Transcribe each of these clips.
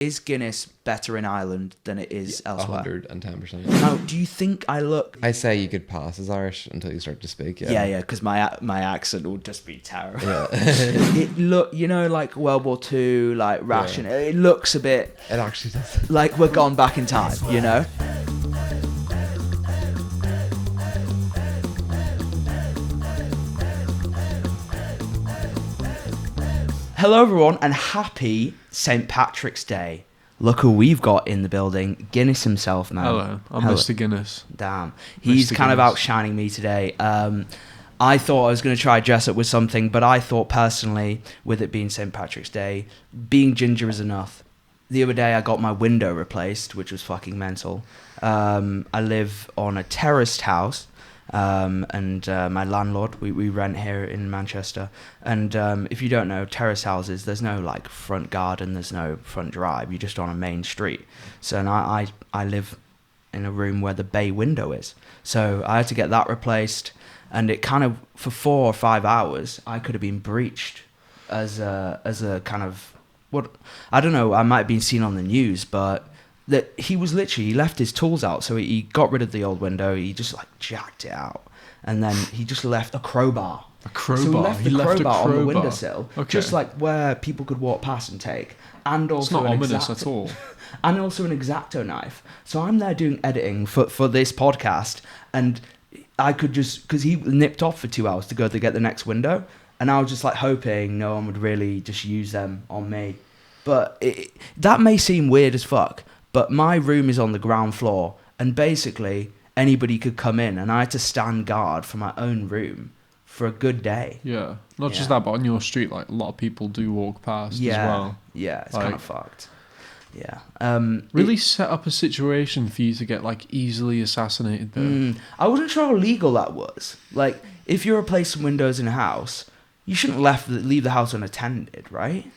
Is Guinness better in Ireland than it is elsewhere? 110%. Now, do you think I look... I say you could pass as Irish until you start to speak, Yeah, because my accent will just be terrible. Yeah. It look, like World War II, like ration. Yeah. It looks a bit... It actually does. Like we're gone back in time, Hello everyone and happy St. Patrick's Day. Look who we've got in the building. Guinness himself, man. Hello, I'm Mr. Guinness. Damn. He's kind of outshining me today. I thought I was going to try dress up with something, but I thought personally, with it being St. Patrick's Day, being ginger is enough. The other day I got my window replaced, which was fucking mental. I live on a terraced house. And my landlord, we rent here in Manchester, and if you don't know, terrace houses, there's no like front garden, there's no front drive, you're just on a main street. So I live in a room where the bay window is, so I had to get that replaced, and it kind of, for 4 or 5 hours, I could have been breached as a kind of, what, I don't know, I might have been seen on the news, but that he left his tools out, so he got rid of the old window, he just like jacked it out, and then he just left a crowbar. So he left the crowbar on the windowsill, just like where people could walk past and take, and also it's not ominous at all. And also an X-Acto knife. So I'm there doing editing for this podcast, and I could just, because he nipped off for 2 hours to go to get the next window, and I was just like hoping no one would really just use them on me. But that may seem weird as fuck, but my room is on the ground floor, and basically anybody could come in, and I had to stand guard for my own room for a good day. Yeah, not just that, but on your street, like a lot of people do walk past as well. Yeah, it's kind of fucked. Yeah. Really set up a situation for you to get like easily assassinated though. I wasn't sure how legal that was. Like, if you're replacing windows in a house, you shouldn't leave the house unattended, right?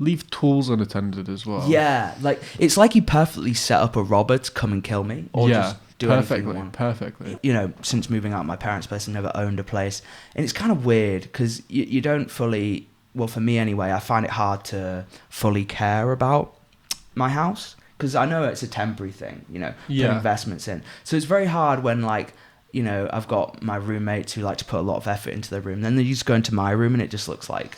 Leave tools unattended as well. Yeah, like it's like you perfectly set up a robber to come and kill me, or just do anything you want. Perfectly. Since moving out of my parents' place, I never owned a place, and it's kind of weird because you don't fully. Well, for me anyway, I find it hard to fully care about my house because I know it's a temporary thing. Put investments in, so it's very hard when like. I've got my roommates who like to put a lot of effort into their room. Then they just go into my room and it just looks like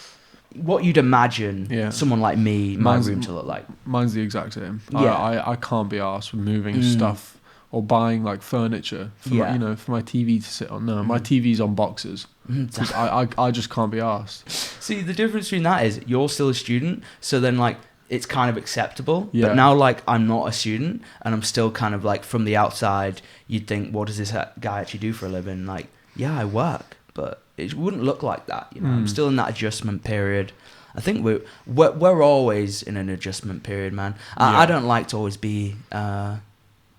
what you'd imagine someone like me, my room to look like. Mine's the exact same. Yeah. I can't be arsed with moving stuff or buying like furniture for my TV to sit on. No, my TV's on boxes. Because I just can't be arsed. See, the difference between that is you're still a student, so then like it's kind of acceptable. Yeah. But now like I'm not a student and I'm still kind of like from the outside, you'd think, what does this guy actually do for a living? Like, yeah, I work, but it wouldn't look like that. I'm still in that adjustment period. I think we're always in an adjustment period, man. I don't like to always be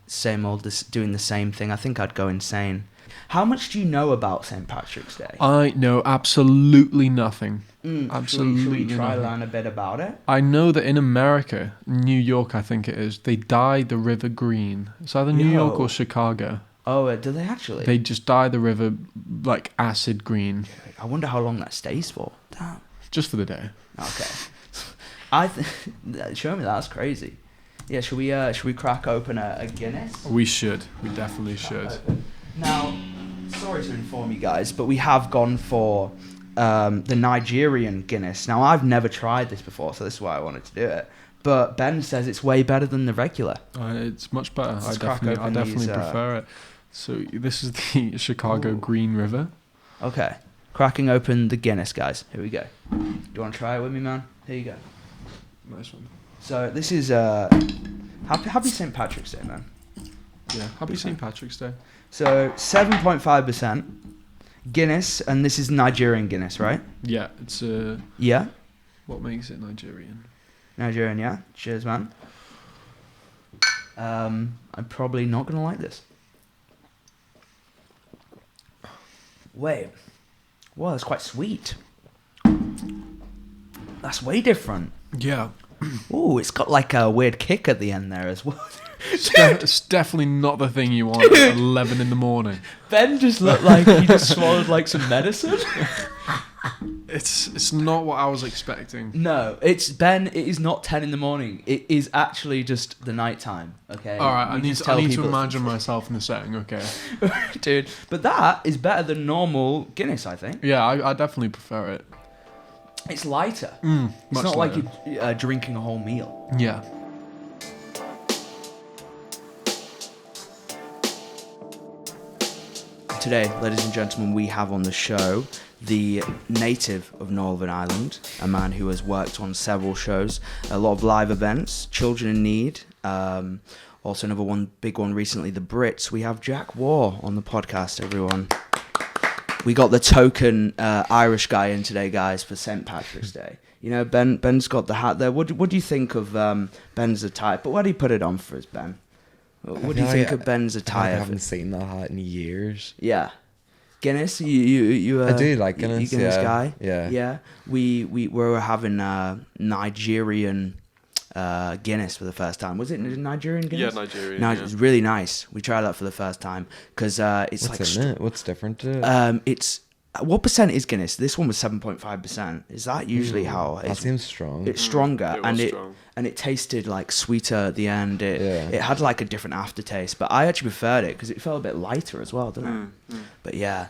same old, doing the same thing. I think I'd go insane. How much do you know about St. Patrick's Day? I know absolutely nothing. Absolutely Should we try nothing. to learn a bit about it? I know that in America, New York, I think it is, they dye the river green. It's either New York or Chicago. Oh, do they actually? They just dye the river like acid green. I wonder how long that stays for. Damn. Just for the day. Okay. Show me that. That's crazy. Yeah, should we crack open a Guinness? We should. We definitely should. Now, sorry to inform you guys, but we have gone for the Nigerian Guinness. Now, I've never tried this before, so this is why I wanted to do it. But Ben says it's way better than the regular. It's much better. I definitely prefer it. So this is the Chicago Green River. Okay. Cracking open the Guinness, guys. Here we go. Do you want to try it with me, man? Here you go. Nice one. So this is happy St. Patrick's Day, man. Yeah, happy St. Patrick's Day. So 7.5% Guinness, and this is Nigerian Guinness, right? Yeah, it's yeah. What makes it Nigerian? Nigerian, yeah. Cheers, man. I'm probably not gonna like this. Wait. Well, it's quite sweet. That's way different. Yeah. Ooh, it's got like a weird kick at the end there as well. It's definitely not the thing you want at 11 in the morning. Ben just looked like he just swallowed like some medicine. It's not what I was expecting. No, it's Ben. It is not 10 in the morning. It is actually just the night time. Okay. All right, I need to people- imagine myself in the setting. Okay. dude. But that is better than normal Guinness, I think. Yeah, I definitely prefer it. It's lighter. It's Much not lighter. like you're drinking a whole meal. Yeah. Today, ladies and gentlemen, we have on the show the native of Northern Ireland, a man who has worked on several shows, a lot of live events, Children in Need, also another big one recently, the Brits. We have Jack Waugh on the podcast, everyone. We got the token Irish guy in today, guys, for St. Patrick's Day. You know, Ben's got the hat there. What do you think of Ben's attire? But why do you put it on for us, Ben? What do you think of Ben's attire? I haven't seen that hat in years. Yeah. Guinness, you I do like Guinness. You Guinness guy. Yeah. Yeah. We were having Nigerian Guinness for the first time. Was it Nigerian Guinness? Yeah, Nigerian. No, yeah. it was really nice. We tried that for the first time because it's What's like in it? What's different to it? it's what percent is Guinness? This one was 7.5%. Is that usually how that seems strong. it's stronger It was and strong. it tasted like sweeter at the end. Yeah. It had like a different aftertaste, but I actually preferred it because it felt a bit lighter as well, didn't it? But yeah,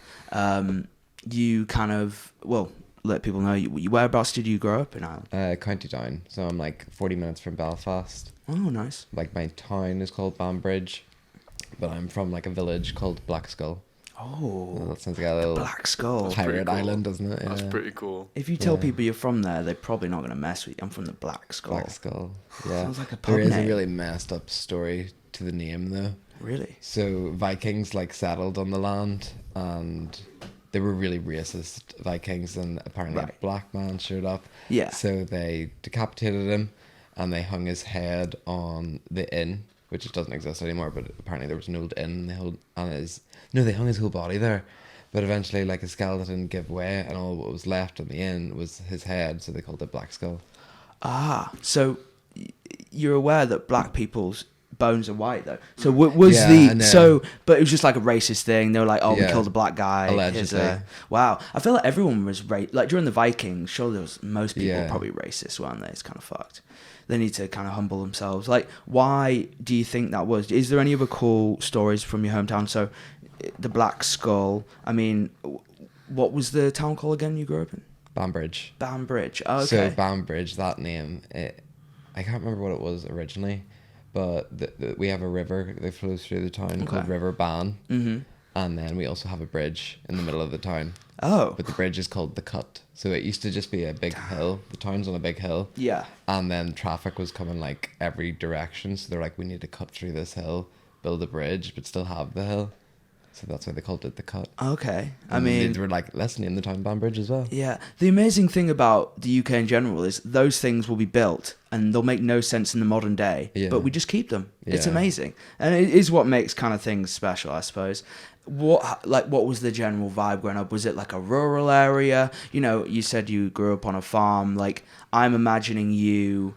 you kind of let people know whereabouts did you grow up in Ireland? County Down. So I'm like 40 minutes from Belfast. Oh, nice. Like my town is called Banbridge, but I'm from like a village called Blackskull. Oh, That sounds like a little Black Skull. pirate cool. island, doesn't it? That's Yeah. pretty cool. If you tell Yeah. people you're from there, they're probably not going to mess with you. I'm from the Black Skull. Blackskull. Yeah. Sounds like a pub There is name. a really messed up story to the name though. Really? So Vikings like settled on the land and they were really racist Vikings and apparently Right. a black man showed up. Yeah. So they decapitated him and they hung his head on the inn, which doesn't exist anymore, but apparently there was an old inn and they hung his whole body there. But eventually like his skeleton gave way and all what was left on the inn was his head, so they called it Black Skull. Ah, so you're aware that black people's bones are white though. So was Yeah, I know. but it was just like a racist thing. They were like, oh, we Yeah. killed a black guy. Here's Allegedly. wow. I feel like everyone was like during the Vikings. Sure, most people were Yeah. probably racist, weren't they? It's kind of fucked. They need to kind of humble themselves. Like, why do you think that was? Is there any other cool stories from your hometown? So, the Black Skull. I mean, what was the town called again? You grew up in Banbridge. Banbridge. Oh, So okay. Banbridge, that name, I can't remember what it was originally, but we have a river that flows through the town called Okay. River Ban, Mm-hmm. and then we also have a bridge in the middle of the town. Oh. But the bridge is called the Cut. So it used to just be a big hill. The town's on a big hill. Yeah. And then traffic was coming like every direction. So they're like, we need to cut through this hill, build a bridge, but still have the hill. So that's why they called it the Cut. Okay. I And mean, they were like, let's name the town Banbridge as well. yeah. The amazing thing about the UK in general is those things will be built and they'll make no sense in the modern day, Yeah. but we just keep them. It's Yeah. amazing. And it is what makes kind of things special, I suppose. What was the general vibe growing up? Was it like a rural area? You know, you said you grew up on a farm. Like, I'm imagining you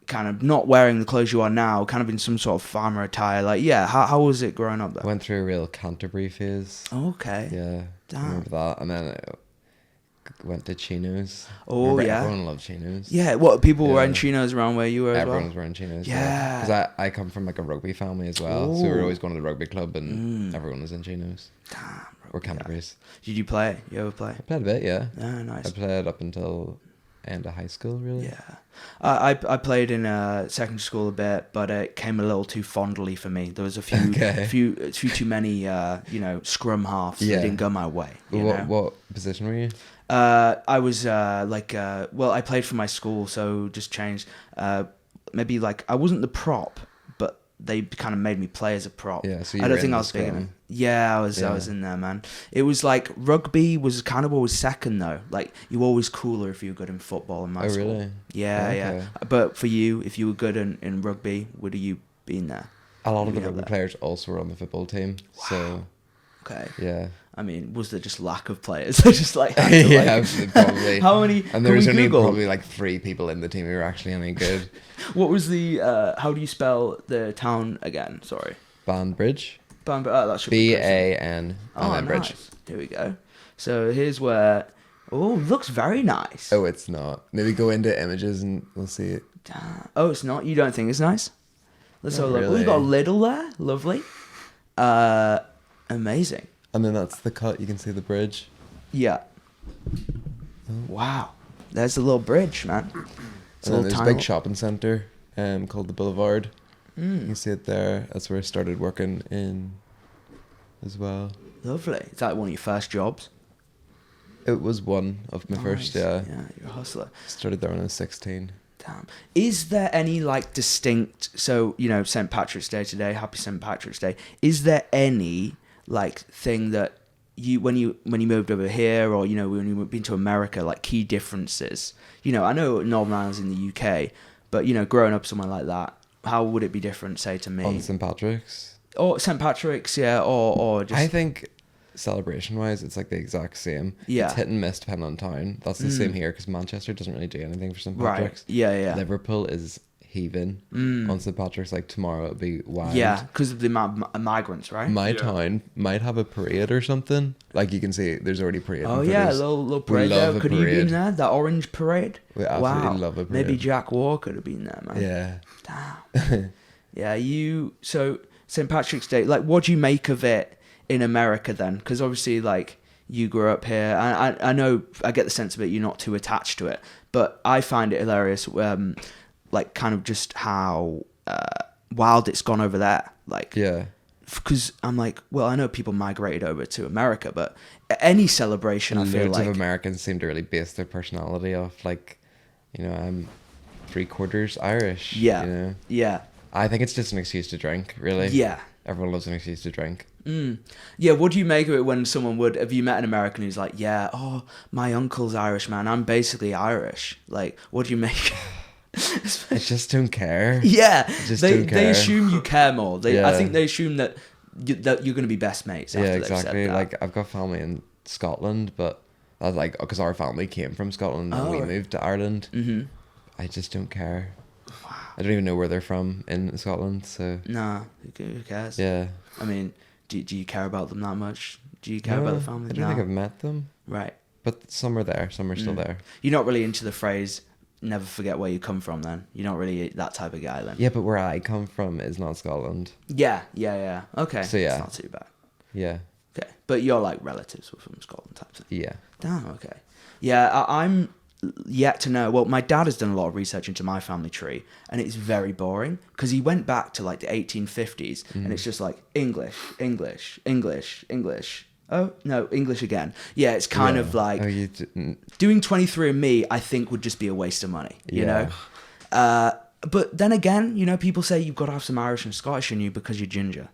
kind of not wearing the clothes you are now, kind of in some sort of farmer attire. Like, yeah, how was it growing up I there? went through a real Canterbury phase. Okay. Yeah, Damn. I remember that. And then I went to chinos. Oh, Remember yeah. Everyone loved chinos. Yeah, what, people were Yeah. wearing chinos around where you were as Everyone well? was wearing chinos. Yeah. Because I come from like a rugby family as well. So we were Ooh. always going to the rugby club and everyone was in chinos. Damn, Or Canterbury's. Did you play? You ever play? I played a bit, yeah. Yeah, nice. I played up until end of high school, really. Yeah, I played in secondary school a bit, but it came a little too fondly for me. There was a few Okay. few too many scrum halves that Yeah. didn't go my way. You know? What position were you? I was I played for my school, so just changed. Maybe like I wasn't the prop, but they kind of made me play as a prop. Yeah, so you I were don't think in I the was big enough. scrum. Yeah, I was in there, man. It was like rugby was kind of always second though. Like you were always cooler if you were good in football in my Oh, school. really? Yeah, Oh, yeah. okay. But for you, if you were good in rugby, would have you been there? A lot of the Yeah, rugby that- players also were on the football team. So, Okay. yeah. I mean, was there just lack of players? They just like, had to, Yeah, like probably. How many? And there was only Google? probably like 3 people in the team who were actually any good. What was the? How do you spell the town again? Sorry. Banbridge. Oh, that should be close. BAN. Oh, and then Bridge. nice. Here we go. So here's where Oh, looks very nice. Oh, it's not. Maybe go into images and we'll see it. Oh, it's not? You don't think it's nice? Let's have a look. Oh, really. you got a Lidl there. Lovely. Amazing. And then that's the cut. You can see the bridge. Yeah. Wow. There's the little bridge, man. It's And then there's a tiny big shopping centre called the Boulevard. You can see it there. That's where I started working in as well. Lovely. Is that one of your first jobs? It was one of my first, yeah. Yeah, you're a hustler. Started there when I was 16. Damn. Is there any like distinct, so, you know, St. Patrick's Day today, happy St. Patrick's Day. Is there any like thing that you, when you moved over here, or, you know, when you've been to America, like key differences? You know, I know Northern Ireland's in the UK, but, you know, growing up somewhere like that, how would it be different, say, to me? On St. Patrick's? Or St. Patrick's, yeah, or just... I think celebration-wise, it's like the exact same. Yeah. It's hit and miss depending on town. That's the same here, because Manchester doesn't really do anything for St. Right. Patrick's. Yeah, yeah. Liverpool is heaving on St. Patrick's. Like tomorrow it'll be wild. Yeah, because of the migrants, right? My town might have a parade or something. Like you can see, there's already parade. Oh yeah, a little parade love there. a Could you have been parade. there? That orange parade? We absolutely Wow. love a parade. Maybe Jack Waugh could have been there, man. Yeah. Damn. Yeah, so St. Patrick's Day, like, what do you make of it in America then? Because obviously, like, you grew up here. I know, I get the sense of it, you're not too attached to it. But I find it hilarious, like, kind of just how wild it's gone over there. Like, Yeah. because I'm like, well, I know people migrated over to America, but any celebration, I feel Loads like... of Americans seem to really base their personality off, like, you know, I'm 3/4 Irish. Yeah. You know? Yeah. I think it's just an excuse to drink, really. Yeah. Everyone loves an excuse to drink. Yeah, what do you make of it when someone would... Have you met an American who's like, yeah, oh, my uncle's Irish, man. I'm basically Irish. Like, what do you make... I just don't care. Yeah, Just they don't care. assume you care more. I Yeah. think they assume that that you're going to be best mates after Yeah, they've said exactly. that. Like, I've got family in Scotland, but that's like, because our family came from Scotland and Oh, we right. moved to Ireland. Mm-hmm. I just don't care. I don't even know where they're from in Scotland, so... Nah, who cares? Yeah. I mean, do you care about them that much? Do you care about the family? I don't think I've met them. Right. But some are there, some are still there. You're not really into the phrase, never forget where you come from then? You're not really that type of guy then? Yeah, but where I come from is not Scotland. Yeah. Okay. So, yeah. It's not too bad. Yeah. Okay. But you're like relatives from Scotland type thing? Yeah. Damn, okay. Yeah, I'm yet to know. Well, my dad has done a lot of research into my family tree, and it's very boring because he went back to like the 1850s, and it's just like English, English, English, English. Oh no, English again. Yeah, it's kind of like Oh, you didn't... doing 23andMe. I think would just be a waste of money. You Yeah. know. But then again, you know, people say you've got to have some Irish and Scottish in you because you're ginger.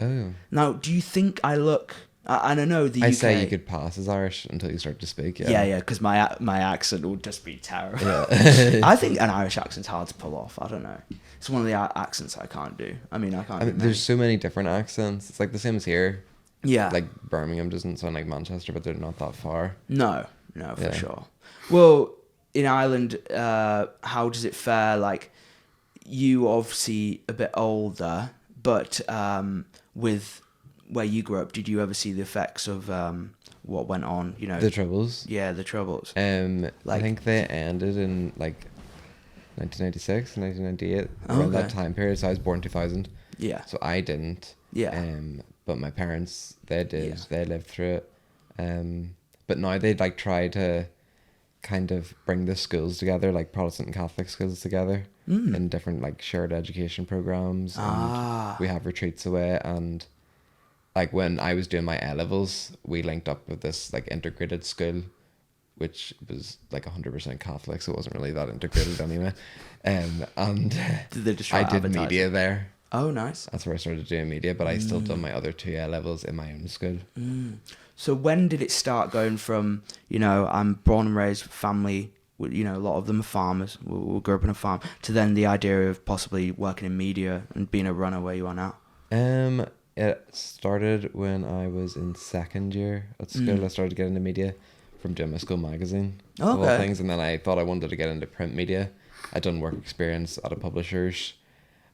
Oh. Now, do you think I look? I don't know the UK. I say you could pass as Irish until you start to speak, yeah. Yeah, because my accent will just be terrible. Yeah. I think an Irish accent's hard to pull off. I don't know. It's one of the accents I can't do. I mean, I can't. I do mean, there's many. so many different accents. It's like the same as here. Yeah. Like Birmingham doesn't sound like Manchester, but they're not that far. No, for Yeah. sure. Well, in Ireland, how does it fare? Like, you obviously a bit older, but with where you grew up, did you ever see the effects of what went on? You know, The Troubles. yeah, the Troubles. I Like- think they ended in like 1996, 1998, Oh, around that okay. time period. So I was born 2000. Yeah. So I didn't. Yeah. But my parents, they did. Yeah. They lived through it. But now they'd like try to kind of bring the schools together, like Protestant and Catholic schools together, in different like shared education programs. And we have retreats away. And like when I was doing my A-levels, we linked up with this like integrated school, which was like 100% Catholic, so it wasn't really that integrated anyway. And Did they just try I to did advertise media it? there. Oh, nice. That's where I started doing media, but I still done my other two A-levels in my own school. So when did it start going from, you know, I'm born and raised family, you know, a lot of them are farmers, we grew up in a farm, to then the idea of possibly working in media and being a runner where you are now? It started when I was in second year at school. I started to get into media from doing Mescal magazine, of all Okay. things, and then I thought I wanted to get into print media. I'd done work experience at a publisher's,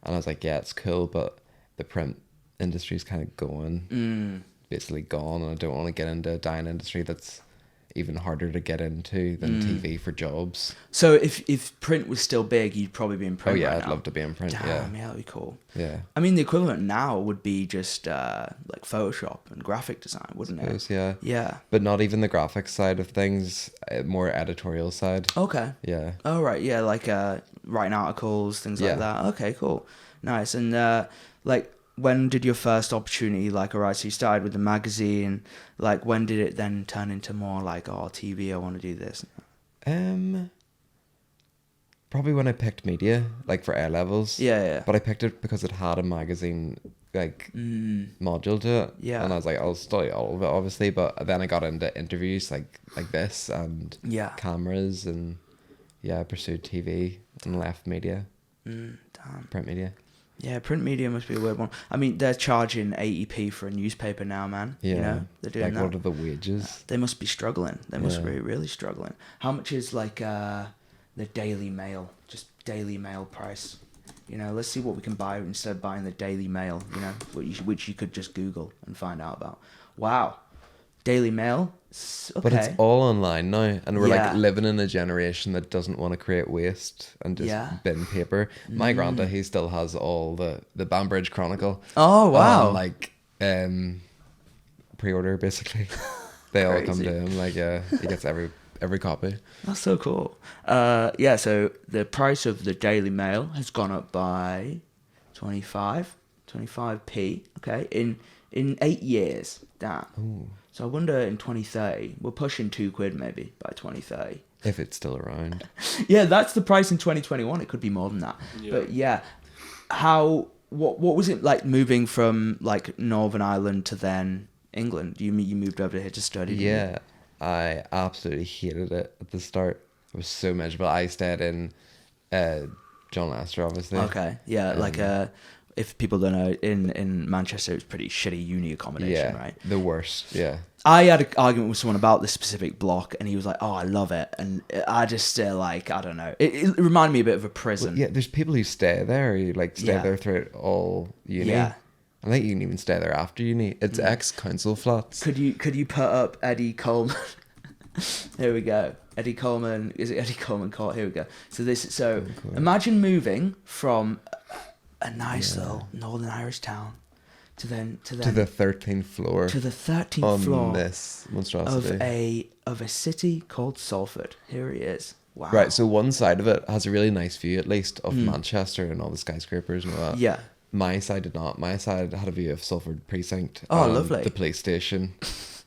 and I was like, yeah, it's cool, but the print industry's kind of going, basically gone, and I don't want to get into a dying industry that's even harder to get into than TV for jobs. So if print was still big, you'd probably be in print. Oh yeah, right I'd now. love to be in print. Damn, yeah, that'd be cool. Yeah. I mean, the equivalent now would be just like Photoshop and graphic design, wouldn't it? Yeah. Yeah. But not even the graphics side of things, more editorial side. Okay. Yeah. Oh, right. Yeah, like writing articles, things like that. Okay, cool. Nice. And like, when did your first opportunity like arise? So you started with the magazine. Like, when did it then turn into more like, oh, TV, I want to do this? Probably when I picked media, like for A levels. Yeah. But I picked it because it had a magazine like module to it. Yeah. And I was like, I'll study all of it, obviously. But then I got into interviews like this and cameras, and I pursued TV and left media. Damn. Print media. Yeah, print media must be a weird one. I mean, they're charging 80p for a newspaper now, man. Yeah. You know, they're doing like, that. what are the wages? They must be struggling. They must be really struggling. How much is like the Daily Mail? Just Daily Mail price. You know, let's see what we can buy instead of buying the Daily Mail, you know, which you could just Google and find out about. Wow. Daily Mail? Okay. But it's all online now, and we're like living in a generation that doesn't want to create waste and just bin paper. My granda, he still has all the Banbridge Chronicle. Oh wow! Like pre-order basically. They all come to him. Like he gets every copy. That's so cool. So the price of the Daily Mail has gone up by 25p. Okay, in 8 years. Damn. Ooh. So I wonder in 2030, we're pushing £2 maybe by 2030. If it's still around. Yeah, that's the price in 2021. It could be more than that. Yeah. But yeah, what was it like moving from like Northern Ireland to then England? You moved over here to study? Yeah, I absolutely hated it at the start. It was so miserable. I stayed in John Lester, obviously. Okay, yeah, if people don't know, in Manchester, it's pretty shitty uni accommodation, right? The worst, yeah. I had an argument with someone about this specific block, and he was like, oh, I love it. And I just like, I don't know. It reminded me a bit of a prison. Well, yeah, there's people who stay there, who like stay there throughout all uni. Yeah. I think you can even stay there after uni. It's ex-council flats. Could you put up Eddie Coleman? Here we go. Eddie Coleman. Is it Eddie Coleman Court? Here we go. So imagine moving from a nice little Northern Irish town to the 13th floor. To the 13th floor on this monstrosity of a city called Salford. Here he is. Wow. Right. So one side of it has a really nice view, at least, of Manchester and all the skyscrapers and all that. Yeah. My side did not. My side had a view of Salford Precinct. Oh, lovely. The police station.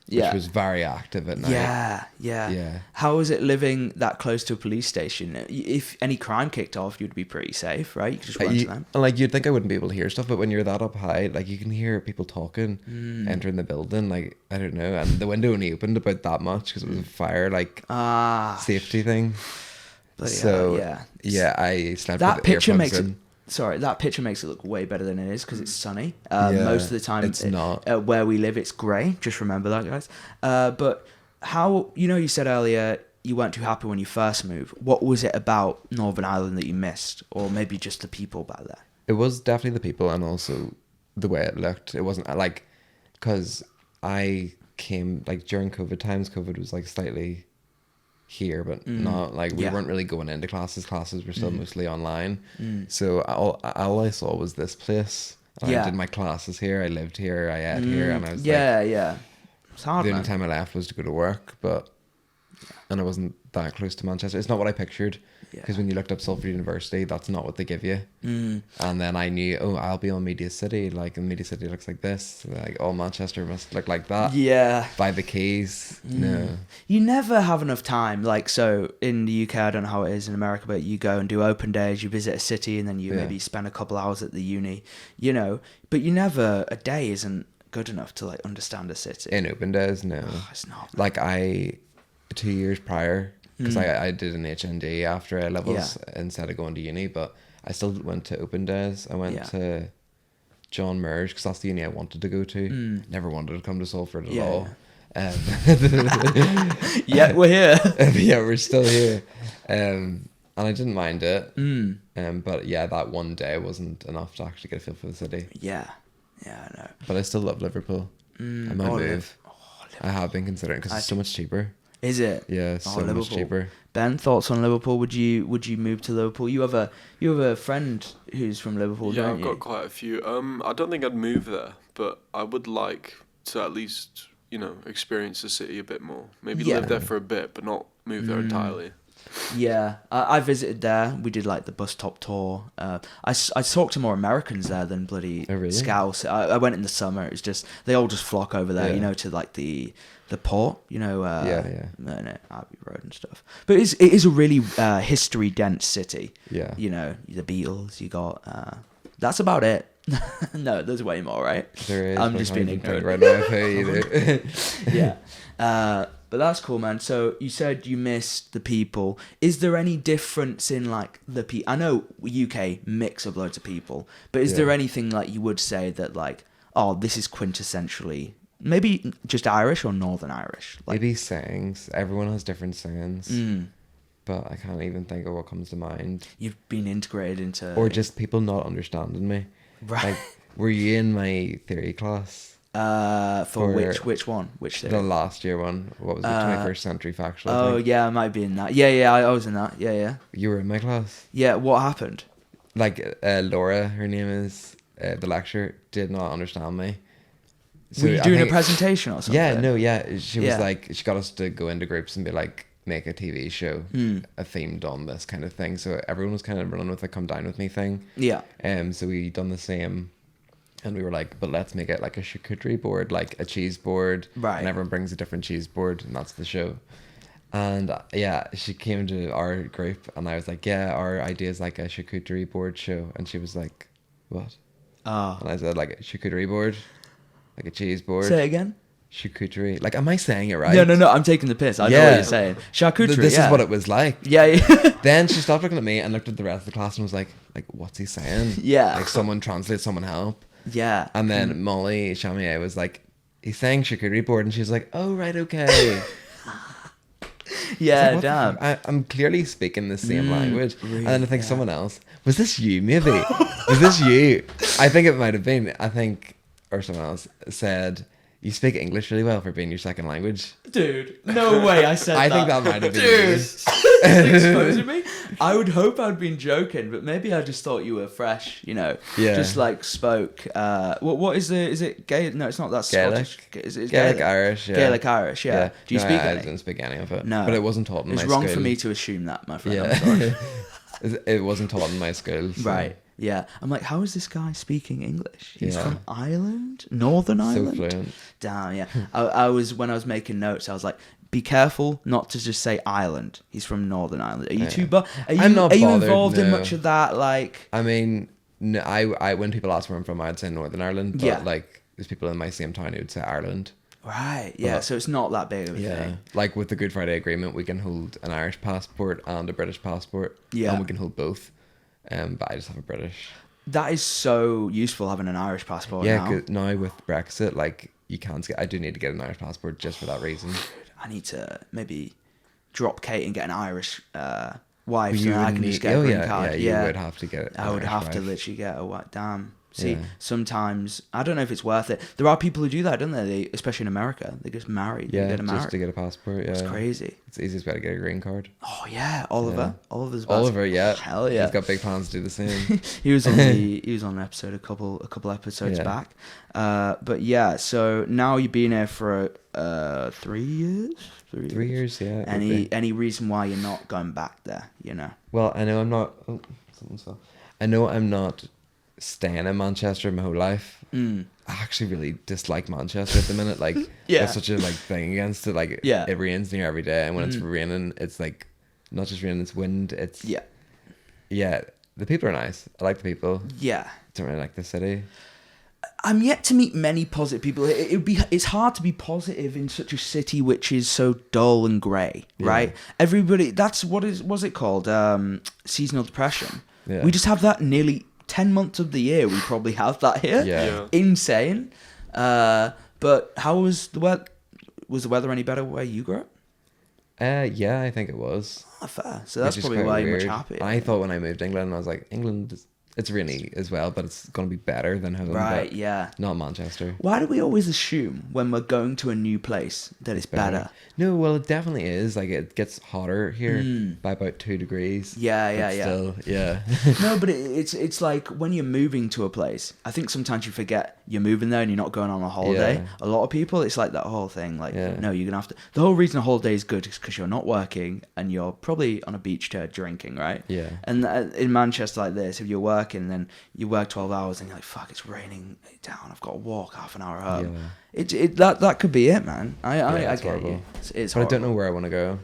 Which was very active at night. Yeah. How was it living that close to a police station? If any crime kicked off, you'd be pretty safe, right? You could just run to them. And like, you'd think I wouldn't be able to hear stuff, but when you're that up high, like, you can hear people talking, entering the building. Like, I don't know. And the window only opened about that much because it was a fire, safety thing. So, I slept that with picture earplugs makes in. it. Sorry, that picture makes it look way better than it is because it's sunny. Most of the time, it's not. Where we live, it's grey. Just remember that, guys. But how, you said earlier you weren't too happy when you first moved. What was it about Northern Ireland that you missed? Or maybe just the people back there? It was definitely the people and also the way it looked. It wasn't like, because I came like during COVID times. COVID was like slightly here, but not like we weren't really going into classes were still mostly online, so all I saw was this place. I did my classes here, I lived here, I ate here, and I was it's hard, the only time I left was to go to work, and I wasn't that close to Manchester. It's not what I pictured, because when you looked up Salford University, that's not what they give you. And then I knew, I'll be on Media City, like, and Media City looks like this, like, all Manchester must look like that. By the quays. No, you never have enough time. Like, so in the UK, I don't know how it is in America, but you go and do open days, you visit a city, and then you maybe spend a couple hours at the uni, but a day isn't good enough to like understand a city. In open days, no. It's not. Like, 2 years prior, because I did an HND after A levels instead of going to uni, but I still went to open days. I went to John Merge because that's the uni I wanted to go to. Never wanted to come to Salford at all. Yet we're here. We're still here. And I didn't mind it. But that one day wasn't enough to actually get a feel for the city. Yeah, I know. But I still love Liverpool. I might move. I have been considering because it's so much cheaper. Is it? Yeah, so much cheaper. Ben, thoughts on Liverpool? Would you move to Liverpool? You have a friend who's from Liverpool, don't you? Yeah, I've got quite a few. I don't think I'd move there, but I would like to at least, experience the city a bit more. Maybe live there for a bit, but not move there entirely. Yeah, I visited there. We did like the bus top tour. I talked to more Americans there than bloody Scouse. I went in the summer. It was just they all just flock over there, to like the port, Abbey Road and stuff. But it is a really history dense city. Yeah, the Beatles. You got that's about it. No, there's way more, right? There is. I'm just being ignorant right now. Yeah. But that's cool, man. So you said you missed the people. Is there any difference in like the people? I know UK mix of loads of people, but is there anything like you would say that like, oh, this is quintessentially maybe just Irish or Northern Irish? Like, maybe sayings. Everyone has different sayings, but I can't even think of what comes to mind. You've been integrated into, or just people not understanding me. Right. Like, were you in my theory class? For which one? Which theory? The last year one. What was it? 21st century factual. Oh yeah, I might be in that. Yeah, I was in that. Yeah. You were in my class. Yeah, what happened? Like Laura, her name is, the lecturer did not understand me. So were you doing a presentation or something? Yeah. She was like, she got us to go into groups and be like, make a TV show, themed on this kind of thing. So everyone was kind of running with a come down with me thing. Yeah. So we done the same. And we were like, but let's make it like a charcuterie board, like a cheese board. Right. And everyone brings a different cheese board, and that's the show. And she came to our group, and I was like, yeah, our idea is like a charcuterie board show. And she was like, what? Oh. And I said, like a charcuterie board, like a cheese board. Say it again. Charcuterie. Like, am I saying it right? No, I'm taking the piss. I know what you're saying. Charcuterie, This is what it was like. Yeah. Then she stopped looking at me and looked at the rest of the class and was like, what's he saying? Yeah. Like, someone translate, someone help. Yeah. And then Molly Chamier was like, he's saying charcuterie board, and she was like, oh, right, okay. Yeah, like, damn. I'm clearly speaking the same language. Really, and then I think someone else, was this you maybe? Was this you? I think it might have been. Or someone else said, you speak English really well for being your second language. Dude, no way I said that. I think that might have been Dude, exposing me? I would hope I'd been joking, but maybe I just thought you were fresh, Yeah. Just like spoke. What is it Gaelic? No, it's not that Gaelic. Scottish. Is it Gaelic Irish, yeah. Gaelic Irish, yeah. Do you speak any? I didn't speak any of it. No. But it wasn't taught in my school. It's wrong for me to assume that, my friend. Yeah. I'm sorry. It wasn't taught in my school. So. Right. Yeah, I'm like, how is this guy speaking English? He's from Ireland, Northern Ireland. So fluent. Damn, yeah. I was when I was making notes, I was like, be careful not to just say Ireland. He's from Northern Ireland. Are you too? I'm not bothered, involved in much of that? Like, I mean, no, I when people ask where I'm from, I'd say Northern Ireland. But like, there's people in my same town who would say Ireland. Right. Yeah. So it's not that big of a thing. Like with the Good Friday Agreement, we can hold an Irish passport and a British passport. Yeah. And we can hold both. But I just have a British. That is so useful having an Irish passport. Yeah, now with Brexit, like you can't get. I do need to get an Irish passport just for that reason. I need to maybe drop Kate and get an Irish wife, so I can just get a green card. Yeah, you would have to get it. I would have to literally get a white. Damn. See, sometimes I don't know if it's worth it. There are people who do that, don't they? Especially in America, they get married. Yeah, just to get a passport. Yeah, it's crazy. It's the easiest way to get a green card. Oh yeah, Oliver. Yeah. Oliver, yeah. Hell yeah. He's got big plans to do the same. he was on an episode a couple episodes back. But yeah, so now you've been here for 3 years. 3 years, yeah. Any reason why you're not going back there? Well, I know I'm not. Oh, something fell. I know I'm not staying in Manchester my whole life. I actually really dislike Manchester at the minute. Like, there's such a thing against it. Like, it rains near every day, and when it's raining, it's like not just rain, it's wind. It's the people are nice. I like the people. Yeah, don't really like the city. I'm yet to meet many positive people. It's hard to be positive in such a city which is so dull and grey, right? Everybody, what's it called? Seasonal depression. Yeah. We just have that nearly 10 months of the year. We probably have that here. Yeah. Insane. But how was the weather? Was the weather any better where you grew up? Yeah, I think it was. Oh, fair. So that's probably why you're much happier. I thought when I moved to England, I was like, England is It's rainy as well, but it's going to be better than home. Right, but yeah. Not Manchester. Why do we always assume when we're going to a new place that it's better? No, well, it definitely is. Like, it gets hotter here by about 2 degrees. Yeah. Still, yeah. No, but it's like when you're moving to a place, I think sometimes you forget you're moving there and you're not going on a holiday. Yeah. A lot of people, it's like that whole thing. Like, Yeah. no, you're going to have to... The whole reason a holiday is good is because you're not working and you're probably on a beach chair drinking, right? Yeah. And in Manchester like this, if you're working, then you work 12 hours and you're like, fuck, it's raining down. I've got to walk half an hour home. Yeah. That could be it, man. I get horrible. you. It's But horrible. I don't know where I want to go.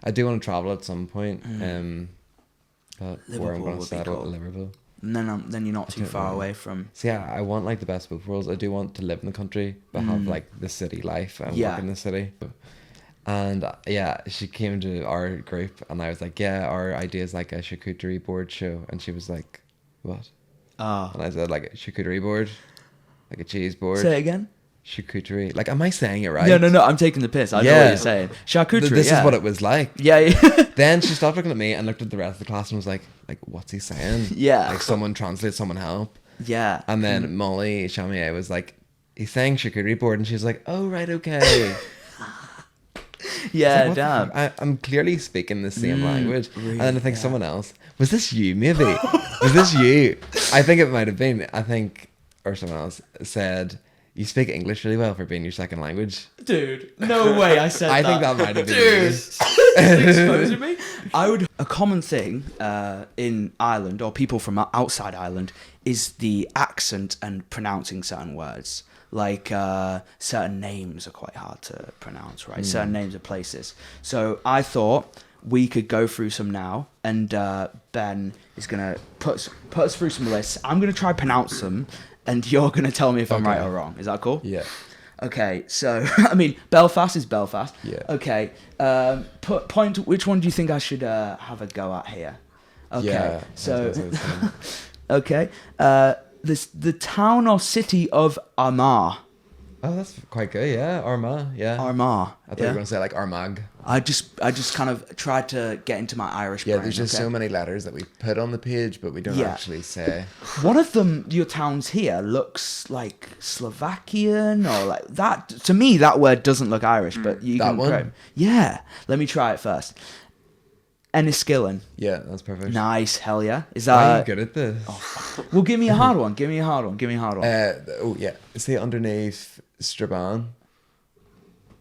I do want to travel at some point. But where I'm Liverpool going to would be settle cool. at Liverpool. And then you're not too don't far know. away from... So yeah, I want like the best of both worlds. I do want to live in the country, but have like the city life and work in the city. And she came to our group and I was like, yeah, our idea is like a charcuterie board show. And she was like, what? And I said like a charcuterie board, like a cheese board. Say it again. Charcuterie. Like, am I saying it right? No, I'm taking the piss. I know what you're saying. Charcuterie, This is what it was like. Yeah. Then she stopped looking at me and looked at the rest of the class and was like, what's he saying? Yeah. Like, someone translate, someone help. Yeah. And then Molly Chamier was like, he's saying charcuterie board, and she was like, oh, right, okay. Yeah, Like, damn. I'm clearly speaking the same language. really, And then I think someone else, was this you maybe? Was this you? I think it might have been. Or someone else said, you speak English really well for being your second language. Dude, no way I said I that. think that might have been Dude, you. exposing me? A common thing in Ireland, or people from outside Ireland, is the accent and pronouncing certain words. Like certain names are quite hard to pronounce, right? Certain names of places. So I thought we could go through some now, and Ben is going to put us through some lists. I'm going to try pronounce them, and you're going to tell me if I'm right or wrong. Is that cool? Yeah. Okay, so, I mean, Belfast is Belfast. Yeah. Okay, point, which one do you think I should have a go at here? Okay, Yeah, so, that's what I was saying. okay, the town or city of Armagh. Oh, that's quite good. Yeah, Armagh. Yeah. Armagh. I thought you were going to say like Armagh. I just kind of tried to get into my Irish Yeah, brain. there's just okay? so many letters that we put on the page, but we don't actually say. One of them, your towns here, looks like Slovakian or like that. To me, that word doesn't look Irish, but you That can one? correct me. Yeah, let me try it first. Enniskillen. Yeah, that's perfect. Nice, hell yeah. Is Why are you that? good at this? Well, give me a hard one. Give me a hard one. Yeah. Say underneath Strabane.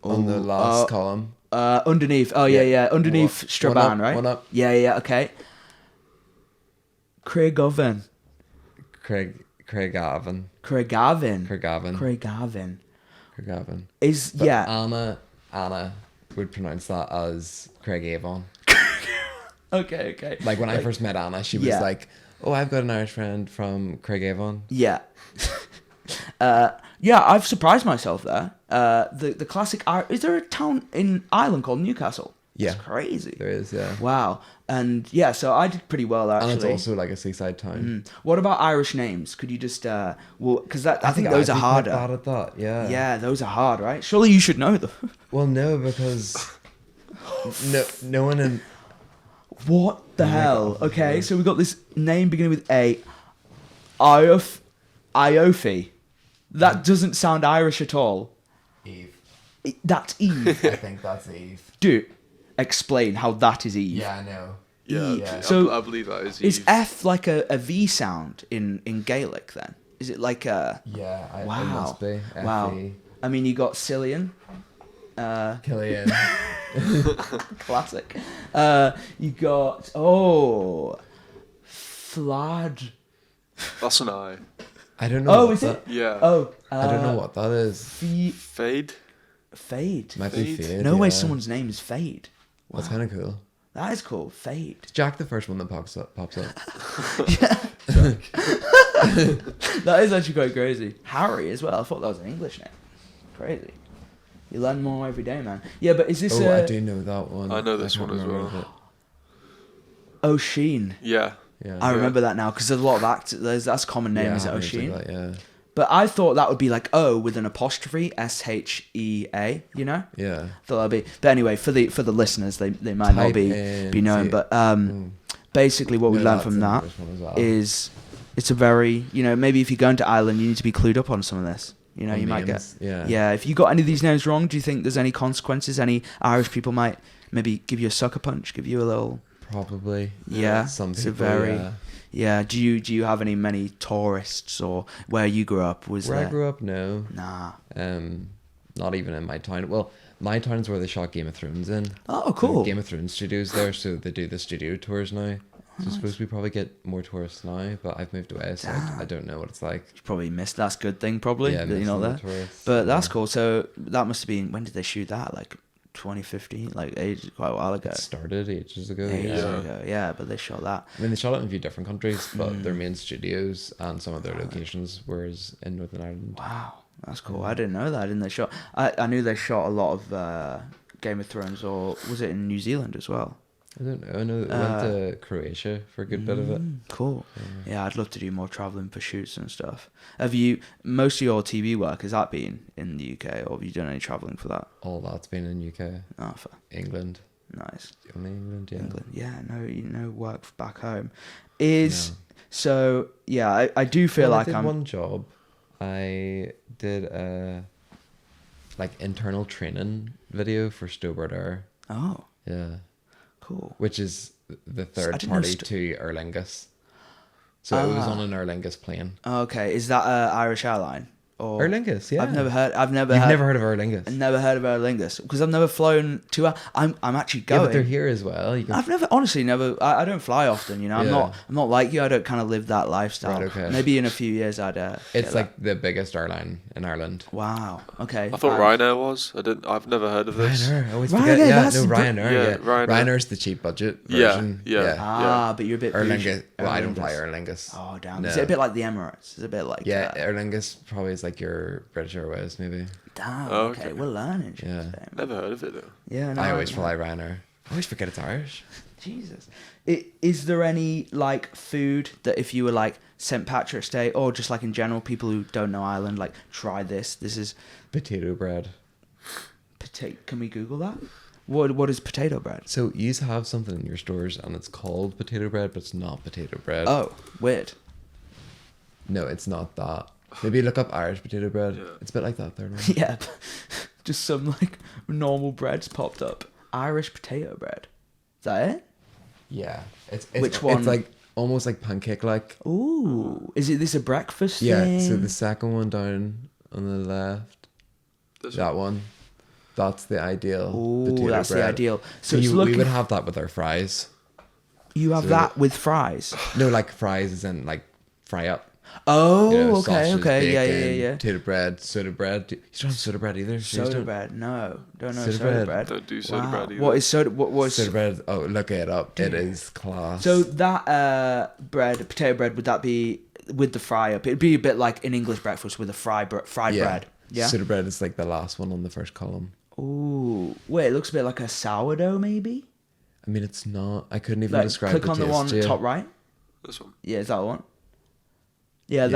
On the last column. Underneath. Oh yeah. Underneath Strabane, right? One up. Yeah. Okay. Craigavon. Craigavon. Is But yeah. Anna would pronounce that as Craigavon. Okay. Like when I first met Anna, she was like, "Oh, I've got an Irish friend from Craigavon." Yeah. Yeah, I've surprised myself there. The classic... Is there a town in Ireland called Newcastle? Yeah. It's crazy. There is, yeah. Wow. And yeah, so I did pretty well, actually. And it's also like a seaside town. What about Irish names? Could you just... because I think I'd those are be quite harder. bad at that, yeah. Yeah, those are hard, right? Surely you should know them. Well, no, because no one in... What the hell? God, Okay, yeah. so we got this name beginning with A. Iofi. That doesn't sound Irish at all. Eve. That's Eve. I think that's Eve. Dude, explain how that is Eve. Yeah, I know. Yeah. So I believe that is Is Eve. F like a V sound in Gaelic then? Is it like a... Yeah, Wow. it must be. Wow. F-E. I mean, you got Cillian. Killian. Classic. You got... Flad. That's an I. I don't know. Oh, what is it? Yeah. Oh. I don't know what that is. Fade. Fade. Might be Fade? Fade. No way yeah. someone's name is Fade. That's kind of cool. That is cool. Fade. Is Jack the first one that pops up? That is actually quite crazy. Harry as well. I thought that was an English name. Crazy. You learn more every day, man. Yeah, but is this... Oh, I do know that one. I know this can't one as remember well. it. O'Sheen. Yeah. Yeah. I remember that now because there's a lot of actors. That's a common name, Yeah, is it I think O'Sheen? like that, yeah. But I thought that would be like O with an apostrophe, SHEA. You know? Yeah. Thought that'd be. But anyway, for the listeners, they might not Type be in, known. see- But basically, what we No, learned that's from an that English one as well. is it's a very, maybe if you're going to Ireland, you need to be clued up on some of this. You On might get... names, Yeah, if you got any of these names wrong, do you think there's any consequences? Any Irish people might maybe give you a sucker punch, give you a little... Probably. Yeah, Some it's people, a very... Yeah, do you have many tourists, or where you grew up? Where I grew up, no. Nah. Not even in my town. Well, my town's where they shot Game of Thrones in. Oh, cool. So Game of Thrones studios there, so they do the studio tours now. So I suppose we probably get more tourists now, but I've moved away, so I don't know what it's like. You probably missed. That's a good thing, probably. Yeah, that you're not there. Tourists, but that's cool. So that must have been, when did they shoot that? Like 2015, like quite a while ago. It started ages ago. Ages ago, yeah. But they shot that. I mean, they shot it in a few different countries, but their main studios and some of their locations were in Northern Ireland. Wow, that's cool. I didn't know that. Didn't they shot? I knew they shot a lot of Game of Thrones, or was it in New Zealand as well? I don't know. I know they went to Croatia for a good bit of it. Cool. Yeah, I'd love to do more travelling for shoots and stuff. Have you, most of your TV work, has that been in the UK, or have you done any travelling for that? All that's been in UK. Oh, fair. England. Nice. Only England, yeah. England, yeah. No, work back home. So, yeah, I do feel like I did I'm... one job. I did a internal training video for Stobart Air. Oh, Yeah. cool. Which is the I third didn't party know to Aer Lingus. So it was on an Aer Lingus plane. Okay, is that Irish airline? Or Aer Lingus, yeah. You've never heard You've never heard of Aer Lingus? Never heard of Aer Lingus, because I've never flown to. I'm actually going. Yeah, but they're here as well. I've never I don't fly often. I'm not like you. I don't kind of live that lifestyle. Right, okay. Maybe in a few years I'd. It's like the biggest airline in Ireland. Wow. Okay. I thought Ryanair was. I've never heard of this. Ryanair. I always Ryanair, forget. Yeah, that's Ryanair. Yeah, Ryanair. Ryanair's the cheap budget Yeah, version. yeah. But you're a bit. Aer bougie. Lingus. Well, I don't Lingus. fly Aer Lingus. Oh damn! No. Is it a bit like the Emirates? Is it a bit like? Yeah, Aer Lingus probably is like your British Airways, maybe. Damn. Oh, okay. okay. We're learning. Yeah. Never heard of it though. Yeah. No, I always fly Ryanair. I always forget it's Irish. Jesus. Is there any food that if you were St. Patrick's Day, or just in general, people who don't know Ireland, try this? This is Potato bread. Can we Google that? What is potato bread? So you used to have something in your stores and it's called potato bread, but it's not potato bread. Oh, weird. No, it's not that. Maybe look up Irish potato bread. Yeah. It's a bit like that third one. Yeah, just some normal breads popped up. Irish potato bread. Is that it? Yeah. It's Which one? It's almost like pancake like. Ooh, is this a breakfast Yeah, thing? so the second one down on the left, that one, that's the ideal potato that's bread. the ideal. So we we would have that with our fries. You have so that with fries? No, fries is in fry up. Oh, Sausages, okay, bacon, yeah. Potato bread, soda bread. You don't have soda bread either. Soda bread? No, don't know Soda soda bread. bread. Don't do soda bread either. What is soda? What was soda bread? Oh, look it up. It is class. So that potato bread, would that be with the fry up? It'd be a bit like an English breakfast with a fried bread. Yeah. Soda bread is the last one on the first column. Ooh, wait, it looks a bit like a sourdough, maybe. I mean, it's not. I couldn't even describe. Click on the one to you. top right. This one. Yeah, is that the one? Yeah,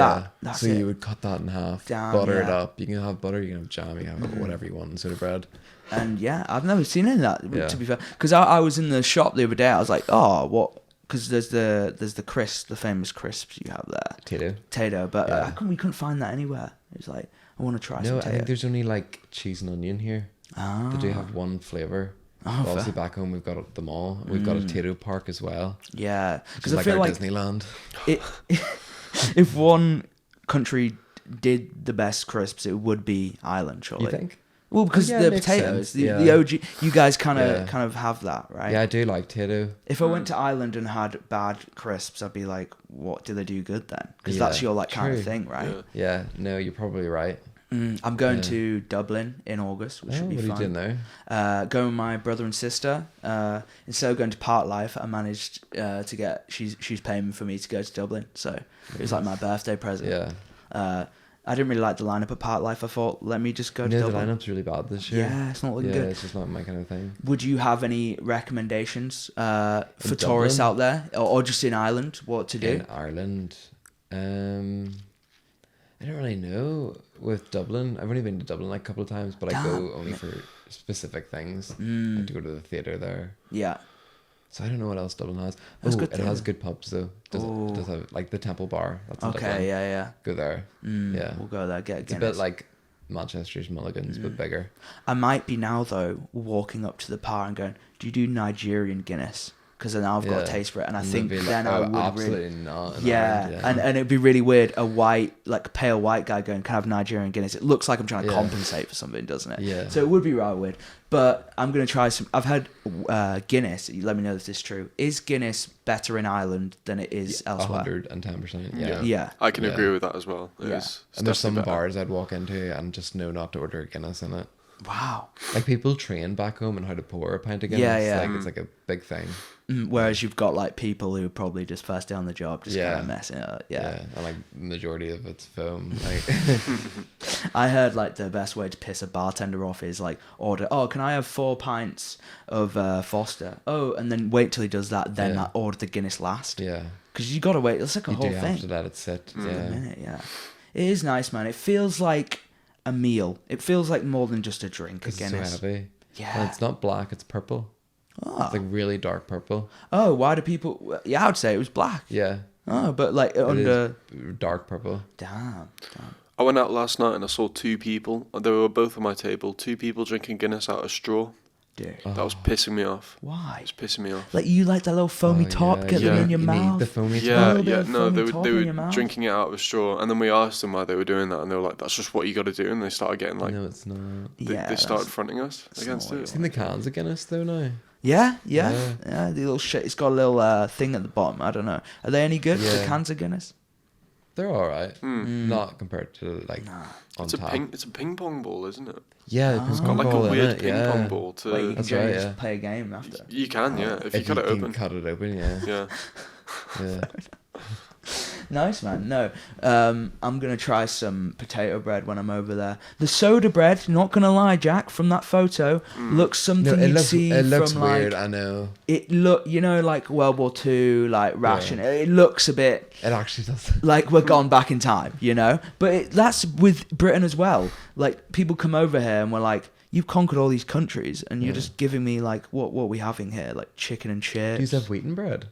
that's so it. you would cut that in half, Damn, butter it yeah. up. You can have butter, you can have jam, you can have whatever you want in soda bread. And yeah, I've never seen any of that. Yeah. To be fair, because I was in the shop the other day. I was like, oh, what? Because there's the crisps, the famous crisps you have there. Potato, but Yeah. we couldn't find that anywhere. It was like, I want to try some No, I potato. think there's only cheese and onion here. Ah. They do have one flavour. Oh, But obviously fair. back home we've got them all. We've got a potato park as well. Yeah, because Because I feel our like Disneyland. if one country did the best crisps, it would be Ireland, surely. You think? Well, because Yeah, the it makes potatoes, sense. the Yeah. OG, you guys kind Yeah. of have that, right? Yeah, I do like potato. If I went to Ireland and had bad crisps, I'd be like, what do they do good then? Because Yeah, that's your kind of true. thing, right? Yeah. Yeah, no, you're probably right. I'm going Yeah. to Dublin in August, which Oh, should be what are you fun. doing there? Going with my brother and sister. Instead of going to Park Life, I managed to get. She's paying for me to go to Dublin, so it was like my birthday present. Yeah. I didn't really like the lineup at Park Life. I thought, let me just go to No, the Dublin. lineup's really bad this year. Yeah, it's not looking Yeah, good. it's just not my kind of thing. Would you have any recommendations for In tourists Dublin? out there, or just in Ireland, what to do? In Ireland, I don't really know with Dublin. I've only been to Dublin a couple of times, but I go only for specific things. I have to go to the theatre there. Yeah. So I don't know what else Dublin has. That's Oh, good it though. has good pubs though. Does have like the Temple Bar. That's in Dublin. Okay, yeah. Go there. Yeah. We'll go there, get a It's a Guinness. bit like Manchester's Mulligan's, but bigger. I might be now, though, walking up to the bar and going, do you do Nigerian Guinness? Because then I've got a taste for it. And I think then I would absolutely really... not. Yeah. And it'd be really weird, a white, like pale white guy going, can I have Nigerian Guinness? It looks like I'm trying to compensate for something, doesn't it? Yeah. So it would be rather weird. But I'm going to try some... I've had Guinness. Let me know if this is true. Is Guinness better in Ireland than it is elsewhere? 110%. Yeah. I can agree with that as well. It's And there's some definitely better. bars I'd walk into and just know not to order a Guinness in it. Wow. Like people train back home on how to pour a pint of Guinness. Yeah. Like it's like a big thing. Whereas you've got like people who are probably just first day on the job, just kind of messing it up. Yeah. And like majority of it's foam. Like I heard like the best way to piss a bartender off is like order, can I have 4 pints of Foster? Oh, and then wait till he does that, then order the Guinness last. yeah. Because you got to wait. It's like a whole You do thing. have to let it sit. A Yeah. minute, yeah. It is nice, man. It feels like a meal. It feels like more than just a drink. Because A it's Guinness. so heavy. Yeah. And it's not black, it's purple. Oh. It's like really dark purple. Oh, why do people? Yeah, I would say it was black. Yeah. Oh, but like It under. is dark purple. Damn. I went out last night and I saw 2 people. They were both on my table. 2 people drinking Guinness out of straw. Dude. That was pissing me off. Why? It's pissing me off. Like you like that little foamy top, get them in your you mouth. Need the foamy Yeah, top. little bit of no, foamy they top were in your mouth. drinking it out of a straw, and then we asked them why they were doing that, and they were like, "That's just what you got to do," and they started getting like, No, it's not. they started fronting us against not it. what Seen the cans of Guinness though now? Yeah. Yeah. The little shit. It's got a little thing at the bottom. I don't know. Are they any good? The Yeah. cans of Guinness? They're alright. Not compared to like on It's a tap. it's a ping pong ball, isn't it? Yeah, It's got like a weird ping pong ball to. Wait, you can That's generally right, just play a game after. You can, yeah, if you cut it can open. cut it open, yeah. Yeah. Yeah. Nice, man. No, I'm gonna try some potato bread when I'm over there. The soda bread, not gonna lie, Jack, from that photo, looks something No, you'd see it looks from weird, like I know. it look, like World War II, like ration. It looks a bit It actually does. like we're gone back in time, But that's with Britain as well. Like people come over here and we're like, you've conquered all these countries, and you're just giving me like what are we having here, like chicken and chips. Do you have wheaten bread?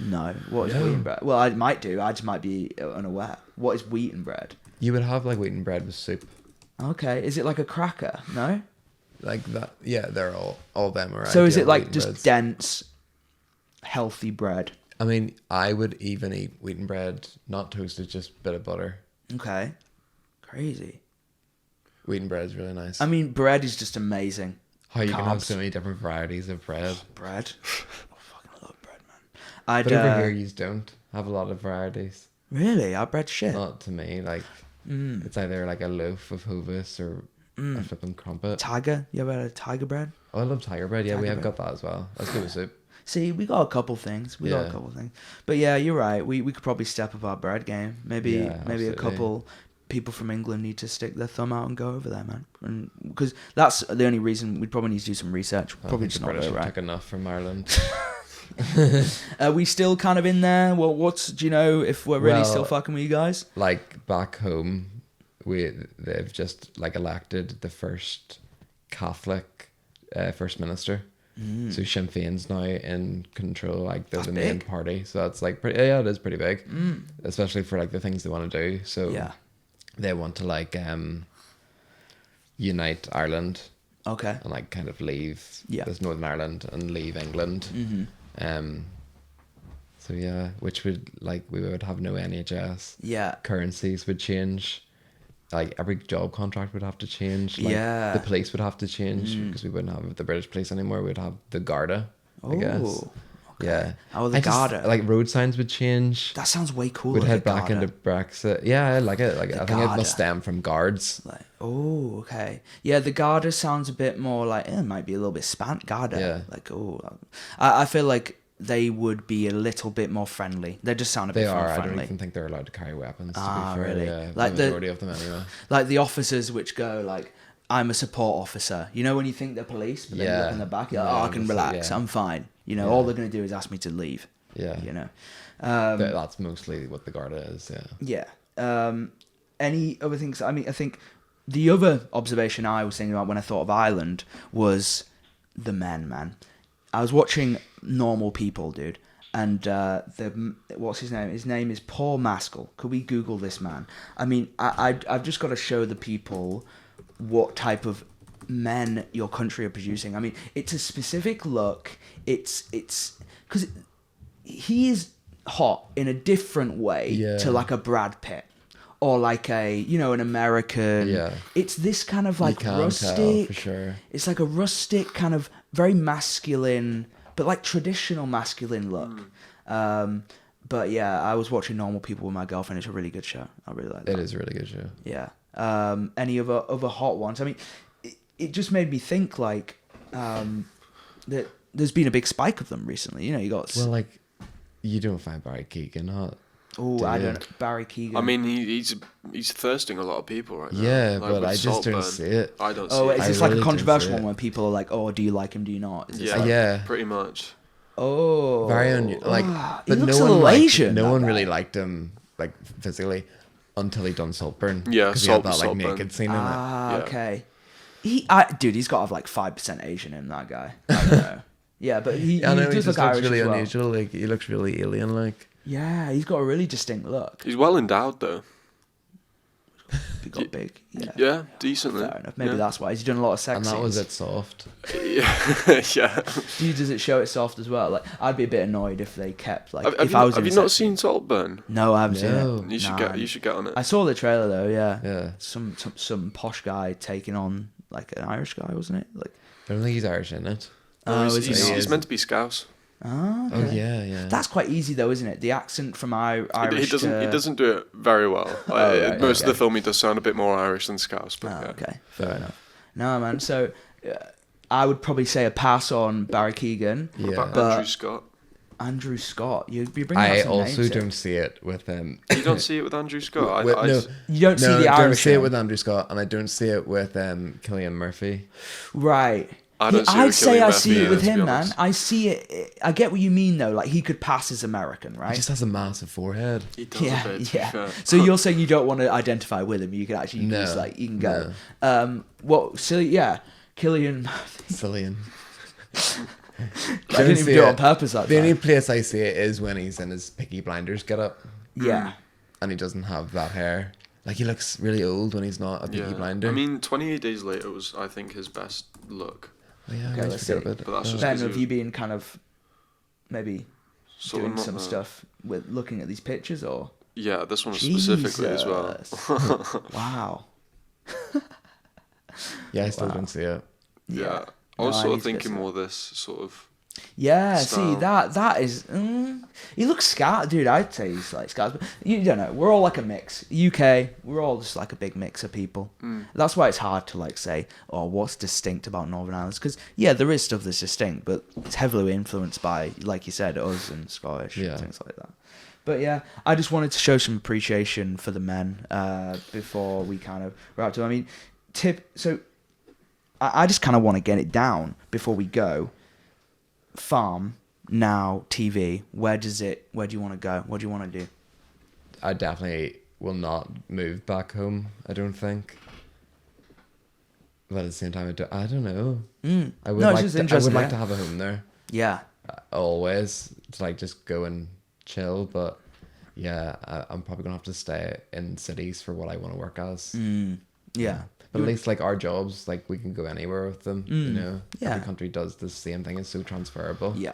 No, what is wheaten bread? Well, I might do. I just might be unaware. What is wheaten bread? You would have like wheaten bread with soup. Okay, is it like a cracker? No. Like that. Yeah, they're all them are. So is ideal it like wheaten just breads. dense, healthy bread? I mean, I would even eat wheaten bread, not toasted, just a bit of butter. Okay, crazy. Wheaten bread is really nice. I mean, bread is just amazing. How you can have Carbs. so many different varieties of bread. Bread. I fucking love bread, man. I'd But over here, you don't have a lot of varieties. really, our bread shit. Not to me. Like, it's either like a loaf of hovis or a flipping crumpet. Tiger. You ever had a tiger bread? Oh, I love tiger bread. Yeah, we Tiger have bread. got that as well. That's good with soup. See, we got a couple things. We got a Yeah. couple things. But yeah, you're right. We could probably step up our bread game. Maybe Yeah, maybe a absolutely. couple people from England need to stick their thumb out and go over there, man. And because that's the only reason we'd probably need to do some research. I Probably think just the not British go have right. took enough from Ireland. Are we still kind of in there? Well, do you know if we're really still Well, fucking with you guys? Like back home, they've just like elected the first Catholic first minister. So Sinn Féin's now in control, like they're That's the main big. party. So that's like pretty. Yeah, it is pretty big, especially for like the things they want to do. So Yeah. they want to like unite Ireland Okay. and like kind of leave this Northern Ireland and leave England. So yeah, which would like we would have no NHS. Yeah. Currencies would change. Like every job contract would have to change. Like, Yeah. the police would have to change because we wouldn't have the British police anymore. We'd have the Garda, I guess. Oh, okay. Yeah. Oh, the I just- Garda. like road signs would change. That sounds way cooler. We'd head the back Garda. into Brexit. Yeah, I like it. Like The I think it Garda. must stem from guards. Like, oh, okay. Yeah, the Garda sounds a bit more like it might be a little bit Garda. Yeah. Like, oh, I feel like they would be a little bit more friendly. They just sound a They bit more are. I friendly. don't even think they're allowed to carry weapons. To Ah, be fair, really? yeah, Like the majority of them anyway. Like the officers which go like, I'm a support officer. You know when you think they're police, but then you look Yeah. in the back, you're like, Yeah, oh, I can that's it, relax. yeah. I'm fine. You know, Yeah. all they're gonna do is ask me to leave. Yeah. You know. That's mostly what the Garda is. Yeah. Yeah. Any other things? I mean, I think the other observation I was thinking about when I thought of Ireland was the men, man. I was watching Normal People, dude, and what's his name? His name is Paul Mescal. Could we Google this man? I mean, I've just got to show the people what type of men your country are producing. I mean, it's a specific look. It's because he is hot in a different way to like a Brad Pitt or like an American. Yeah. It's this kind of like rustic. Tell, for sure. It's like a rustic kind of very masculine, but like traditional masculine look. But yeah, I was watching Normal People with my girlfriend. It's a really good show. I really like that. It is a really good show. Yeah. Any other hot ones? I mean, it just made me think like that there's been a big spike of them recently. You know, you got... Well, like, you don't find Barry Keoghan hot. Oh, I don't... Barry Keoghan. I mean, he's thirsting a lot of people right now. Yeah, like, but I just don't see it. I don't see it. Oh, it. is this like a controversial one where people are like, oh, do you like him, do you not? Yeah, pretty much. Oh. Very but he looks no a little one Asian. No one really liked him, like, physically, until he done Saltburn. Yeah, Because he had that, like, naked scene in it. Okay. Dude, he's got to have like 5% Asian in that guy. I don't know. Yeah, but he does look Irish really as well. unusual. Like, he looks really alien-like. Yeah, he's got a really distinct look. He's well endowed though. He got big. Yeah, decently. Fair enough. Maybe that's why he's done a lot of sex And that scenes. was it soft. Yeah. Does it show it soft as well? Like, I'd be a bit annoyed if they kept like. Have you not seen Saltburn? No, I haven't seen it. You should get on it. I saw the trailer though. Yeah. Yeah. Some posh guy taking on like an Irish guy, wasn't it? Like. I don't think he's Irish in it. He's meant to be Scouse. Oh, okay. Oh yeah. That's quite easy though, isn't it? The accent from Irish. He doesn't do it very well. Most of the film he does sound a bit more Irish than Scouse. But okay, fair enough. No, man. So I would probably say a pass on Barry Keoghan. Yeah. What about Andrew Scott? Andrew Scott. You bring. I also don't see it with him. You don't see it with Andrew Scott. No, you don't see the Irish. I don't see it with Andrew Scott, and I don't see it with Cillian Murphy. Right. I'd say I see it with him, man. I see it. I get what you mean, though. Like, he could pass as American, right? He just has a massive forehead. He does a bit, yeah. So you're saying you don't want to identify with him. You can actually just, like, you can go. No. Cillian Murphy. Cillian. I didn't even do it on purpose that time. The only place I see it is when he's in his Peaky Blinders get-up. Yeah. And he doesn't have that hair. Like, he looks really old when he's not a Peaky Blinder. I mean, 28 Days Later was, I think, his best look. Oh, yeah, okay, let's see. But that's just Ben, have you been kind of maybe doing some stuff with looking at these pictures, or? Yeah, this one specifically as well. Wow. Yeah, I still don't see it. Yeah. I was sort of thinking more this sort of. Yeah, style. see that is. He looks scout, dude. I'd say he's like scouts, but you don't know. We're all like a mix. UK, we're all just like a big mix of people. That's why it's hard to like say, oh, what's distinct about Northern Ireland? Because yeah, there is stuff that's distinct, but it's heavily influenced by, like you said, us and Scottish and things like that. But yeah, I just wanted to show some appreciation for the men before we kind of wrap up. I mean, so I just kind of want to get it down before we go. Farm, now TV, where do you want to go? What do you want to do? I definitely will not move back home, I don't think. But at the same time, I don't know. I would like to have a home there. Yeah. Always. To like just go and chill, but yeah, I'm probably going to have to stay in cities for what I want to work as. Yeah. But at least like our jobs, like we can go anywhere with them, you know. Yeah. Every country does the same thing. It's so transferable. Yeah.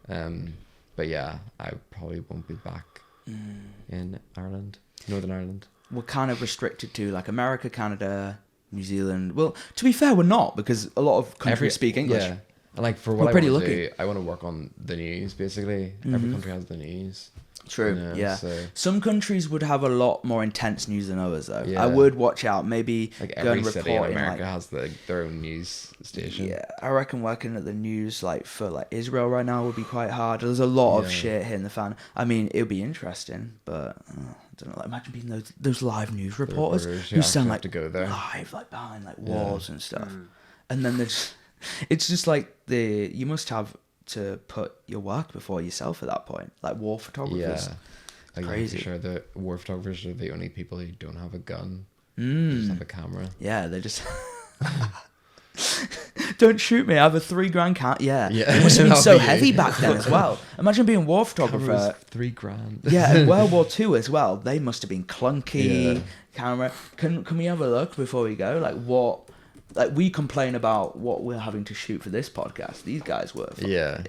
But yeah, I probably won't be back in Ireland, Northern Ireland. We're kind of restricted to like America, Canada, New Zealand. Well, to be fair, we're not, because a lot of countries speak English. Yeah. And like for what we're I want to do, I want to work on the news basically. Every country has the news. True. You know, yeah. so. Some countries would have a lot more intense news than others, though. Yeah. I would watch out. Maybe like go every and city report in America like, has their own news station. Yeah, I reckon working at the news like for like Israel right now would be quite hard. There's a lot of shit hitting the fan. I mean, it would be interesting, but I don't know. Like, imagine being those live news reporters who stand like to go there. live, like behind like walls and stuff, and then it's just like you must have to put your work before yourself at that point, like war photographers. Yeah. Like, crazy. I'm sure the war photographers are the only people who don't have a gun. They just have a camera. Yeah, they just. Don't shoot me. I have a $3,000 camera. Yeah. Yeah. It must have been That'll so be heavy you. back then as well. Imagine being a war Camera was photographer. $3,000. Yeah, and World War II as well. They must have been clunky Yeah. camera. Can we have a look before we go? Like we complain about what we're having to shoot for this podcast. These guys were. Yeah.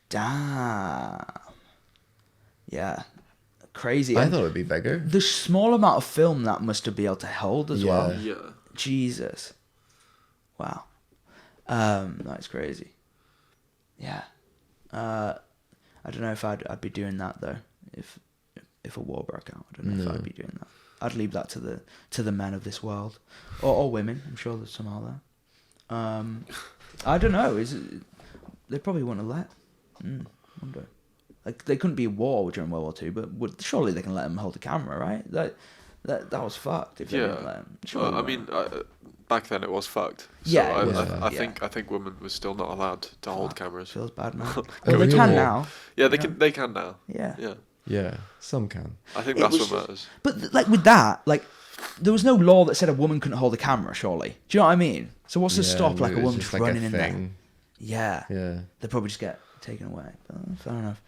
Damn. Yeah. Crazy. I And thought it would be bigger. the small amount of film that must have been able to hold as well. Yeah. Jesus. Wow. That's crazy. Yeah. I don't know if I'd be doing that though. If a war broke out, I don't know if I'd be doing that. I'd leave that to the men of this world, or women. I'm sure there's some out there. I don't know. They probably wouldn't have let. Wonder. Like they couldn't be at war during World War II, but surely they can let them hold the camera, right? That was fucked. If they didn't let them. Well, I mean, back then it was fucked. So Yeah, I think women were still not allowed to hold cameras. Feels bad, man. Oh, Well, they really? can now. Yeah, they can now. Yeah. Yeah. Yeah, some can. I think It that's was what just- matters. But like with that, like there was no law that said a woman couldn't hold a camera. Surely, do you know what I mean? So what's to Yeah, stop like a maybe it's woman just just like a running in there? thing. Yeah. Yeah. They probably just get taken away. Fair enough.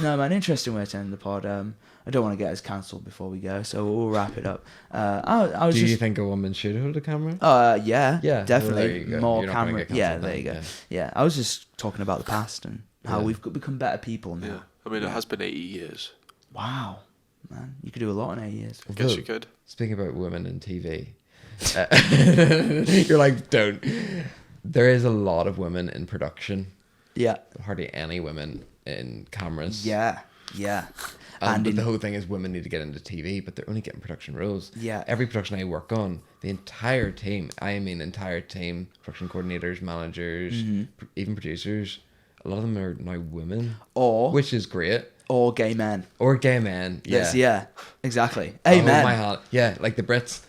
No, man, interesting way to end the pod. I don't want to get us cancelled before we go, so we'll wrap it up. I was Do just. you think a woman should hold a camera? Yeah, Yeah, definitely. well, there you go. More You're not gonna camera. get Yeah, cancelled there you go. then, Yeah, I was just talking about the past and how Yeah. we've become better people now. Yeah. I mean, it has been 80 years. Wow, man, you could do a lot in 8 years. I guess you could. Speaking about women in TV, you're like, don't. There is a lot of women in production. Yeah, Hardly any women in cameras. yeah. But in- the whole thing is women need to get into TV, but they're only getting production roles. Yeah. Every production I work on, the entire team, production coordinators, managers, even producers, a lot of them are now women. Which is great. Or gay men. Or gay men. Yeah. Yeah, exactly. I'll hold Amen. my hand. Yeah, like the Brits,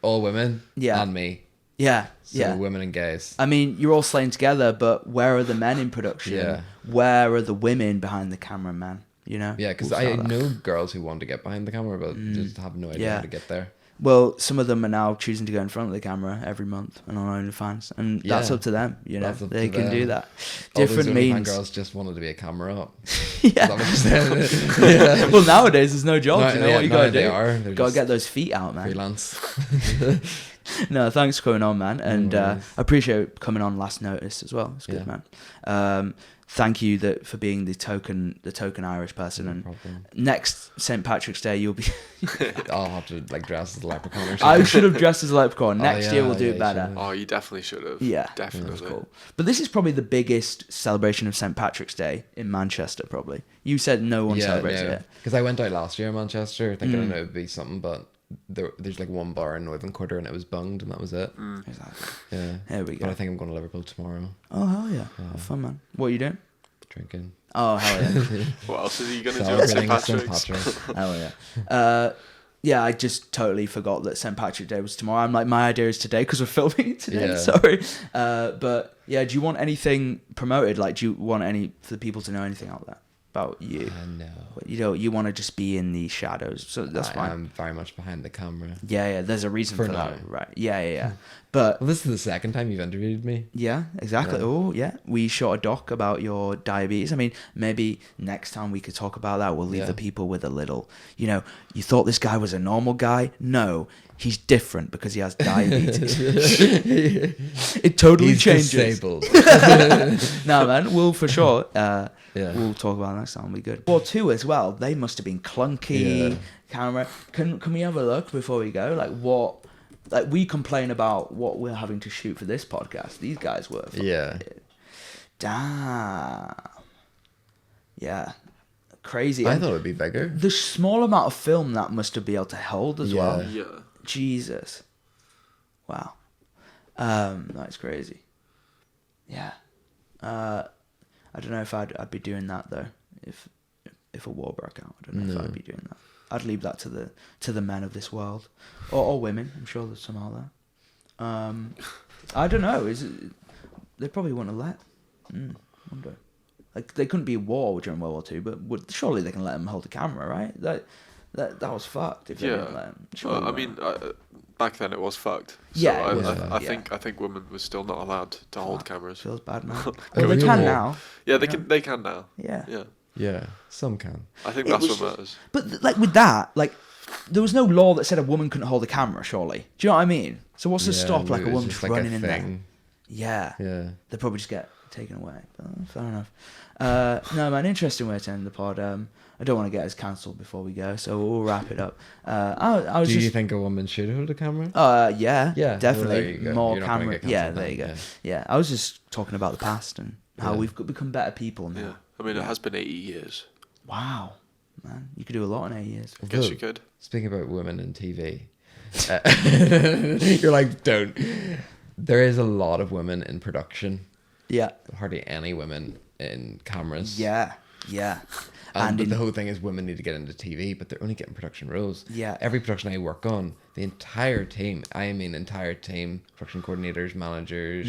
all women. Yeah. And me. Yeah, So yeah. women and gays. I mean, you're all slaying together, but where are the men in production? Yeah. Where are the women behind the camera, man? You know? Yeah, because We'll I start that. know girls who want to get behind the camera, but just have no idea Yeah. how to get there. Well, some of them are now choosing to go in front of the camera every month and on OnlyFans, and that's Yeah. up to them. You know, That's up they to can them. do that. All Different those OnlyFans means. girls just wanted to be a camera up. Yeah. Is that what you're saying? Yeah. Well, nowadays there's no jobs. No, you know yeah, what you no, gotta they do? are. They're Gotta just get those feet out, man. freelance. No, thanks for coming on, man, and No worries. I appreciate coming on last notice as well. It's good, man. Thank you for being the token Irish person. No And problem. next St. Patrick's Day, you'll be. I'll have to like dress as a leprechaun or something. I should have dressed as a leprechaun. Next yeah, year we'll do yeah, it you better. should. Oh, you definitely should have. Yeah, Definitely. that's cool. But this is probably the biggest celebration of St. Patrick's Day in Manchester. Probably you said no one celebrates it. Because I went out last year in Manchester thinking Mm. I know it would be something, but there's like one bar in Northern Quarter and it was bunged and that was it. Exactly. Yeah. There we But I go. think I'm going to Liverpool tomorrow, Oh hell yeah! Have fun, man. What are you doing? drinking. Oh hell yeah! What else are you going to do on St. Celebrating St. Patrick's? Patrick's. Hell yeah. Yeah, I just totally forgot that St. Patrick's Day was tomorrow. I'm like, my idea is today because we're filming it today. Yeah. Sorry. But yeah, do you want anything promoted? Like, do you want for the people to know anything out there about you? No. You know, you want to just be in the shadows, so that's fine. I'm very much behind the camera. Yeah, there's a reason for, For that, now. right? Yeah. But Well, this is the second time you've interviewed me. yeah, exactly. Yeah. Oh, yeah. We shot a doc about your diabetes. I mean, maybe next time we could talk about that. We'll leave Yeah. the people with a little, you know, you thought this guy was a normal guy? No, he's different because he has diabetes. It totally He's changes. disabled. No, man, we'll for sure. Yeah. We'll talk about it next time. We'll be good. War 2 as well. They must have been clunky Yeah. camera. Can we have a look before we go? Like we complain about what we're having to shoot for this podcast. These guys were. Yeah. Damn. Yeah. Crazy. I And thought it would be bigger. the small amount of film that must have been able to hold as Yeah. well. Yeah. Jesus. Wow. That's crazy. Yeah. I don't know if I'd be doing that though. If a war broke out, I don't know if No. I'd be doing that. I'd leave that to the men of this world, or women. I'm sure there's some out there. I don't know. They probably wouldn't have let. Wonder. Like they couldn't be at war during World War II, but surely they can let them hold the camera, right? That was fucked if they didn't let them. I mean, back then it was fucked. So Yeah, I think women were still not allowed to hold cameras. Feels bad, man. Oh, Well, they really? can now. Yeah, they can. They can now. Yeah. Yeah. Yeah, some can. I think It that's was what matters. But like with that, like there was no law that said a woman couldn't hold a camera. Surely, do you know what I mean? So what's to stop like a woman just running in there? Yeah. Yeah. They probably just get taken away. But, fair enough. No, man, interesting way to end the pod. I don't want to get us cancelled before we go, so we'll wrap it up. I was Do you think a woman should hold a camera? Yeah, Yeah, definitely. well, More You're not gonna camera. get Yeah, cancelled there you go. then, Yeah, I was just talking about the past and how Yeah. we've become better people now. Yeah. I mean, it has been 80 years. Wow, man, you could do a lot in 8 years. I guess you could. Speaking about women in TV, you're like, don't. There is a lot of women in production. Yeah. Hardly any women in cameras. Yeah. But the whole thing is women need to get into TV, but they're only getting production roles. Yeah. Every production I work on, the entire team, production coordinators, managers,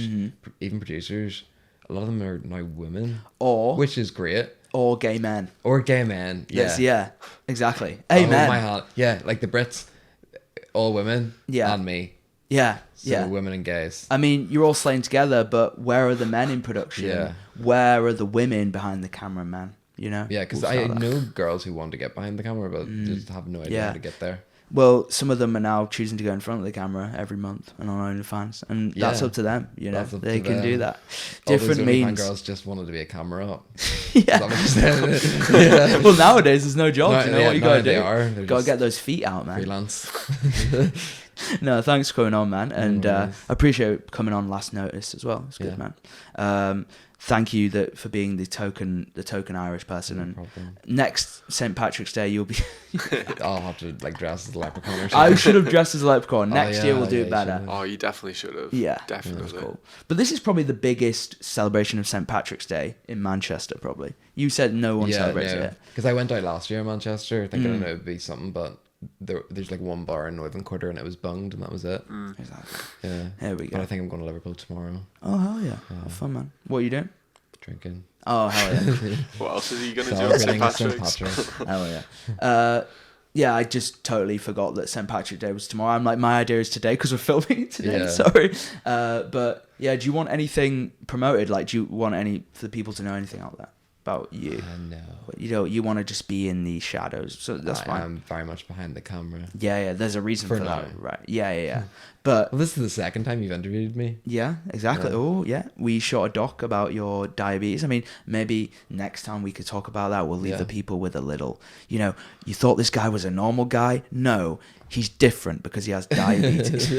even producers, a lot of them are now women. Which is great. Or gay men. Or gay men. Yeah. Yeah, exactly. Amen. Oh my hand. Yeah, like the Brits, all women. Yeah. And me. Yeah. So women and gays. I mean, you're all slaying together, but where are the men in production? Yeah. Where are the women behind the camera, man? You know? Yeah, because I know girls who want to get behind the camera, but just have no idea how to get there. Well, some of them are now choosing to go in front of the camera every month and on OnlyFans, and that's up to them. You know, they can do that. Different all those means. girls just wanted to be a camera up. Yeah. Well, nowadays there's no jobs. You know what you gotta do? Gotta get those feet out, man. Freelance. No, thanks for coming on, man, and I appreciate coming on last notice as well. It's good, man. Thank you for being the token Irish person. No and problem. Next St. Patrick's Day, you'll be. I'll have to dress as a leprechaun or something. I should have dressed as a leprechaun. Next year we'll do it better. Oh, you definitely should have. Yeah, definitely. That's cool. But this is probably the biggest celebration of St. Patrick's Day in Manchester. Probably you said no one celebrates it because I went out last year in Manchester thinking it would be something, but there's like one bar in Northern Quarter and it was bunged and that was it. Exactly. Yeah. There we go. But I think I'm going to Liverpool tomorrow. Oh hell yeah! Have fun, man. What are you doing? Drinking. Oh hell yeah! What else is he going to do on St. Patrick's? Hell yeah! Yeah, I just totally forgot that St. Patrick's Day was tomorrow. I'm like, my idea is today because we're filming it today. Yeah. Sorry. But yeah, do you want anything promoted? Like, do you want for the people to know anything out there about you? No. You want to just be in the shadows, so that's fine. I'm very much behind the camera. Yeah. There's a reason for now. that, right? Yeah. But well, this is the second time you've interviewed me. yeah, exactly. Yeah. Oh, yeah. We shot a doc about your diabetes. I mean, maybe next time we could talk about that. We'll leave the people with a little, you thought this guy was a normal guy? No, he's different because he has diabetes.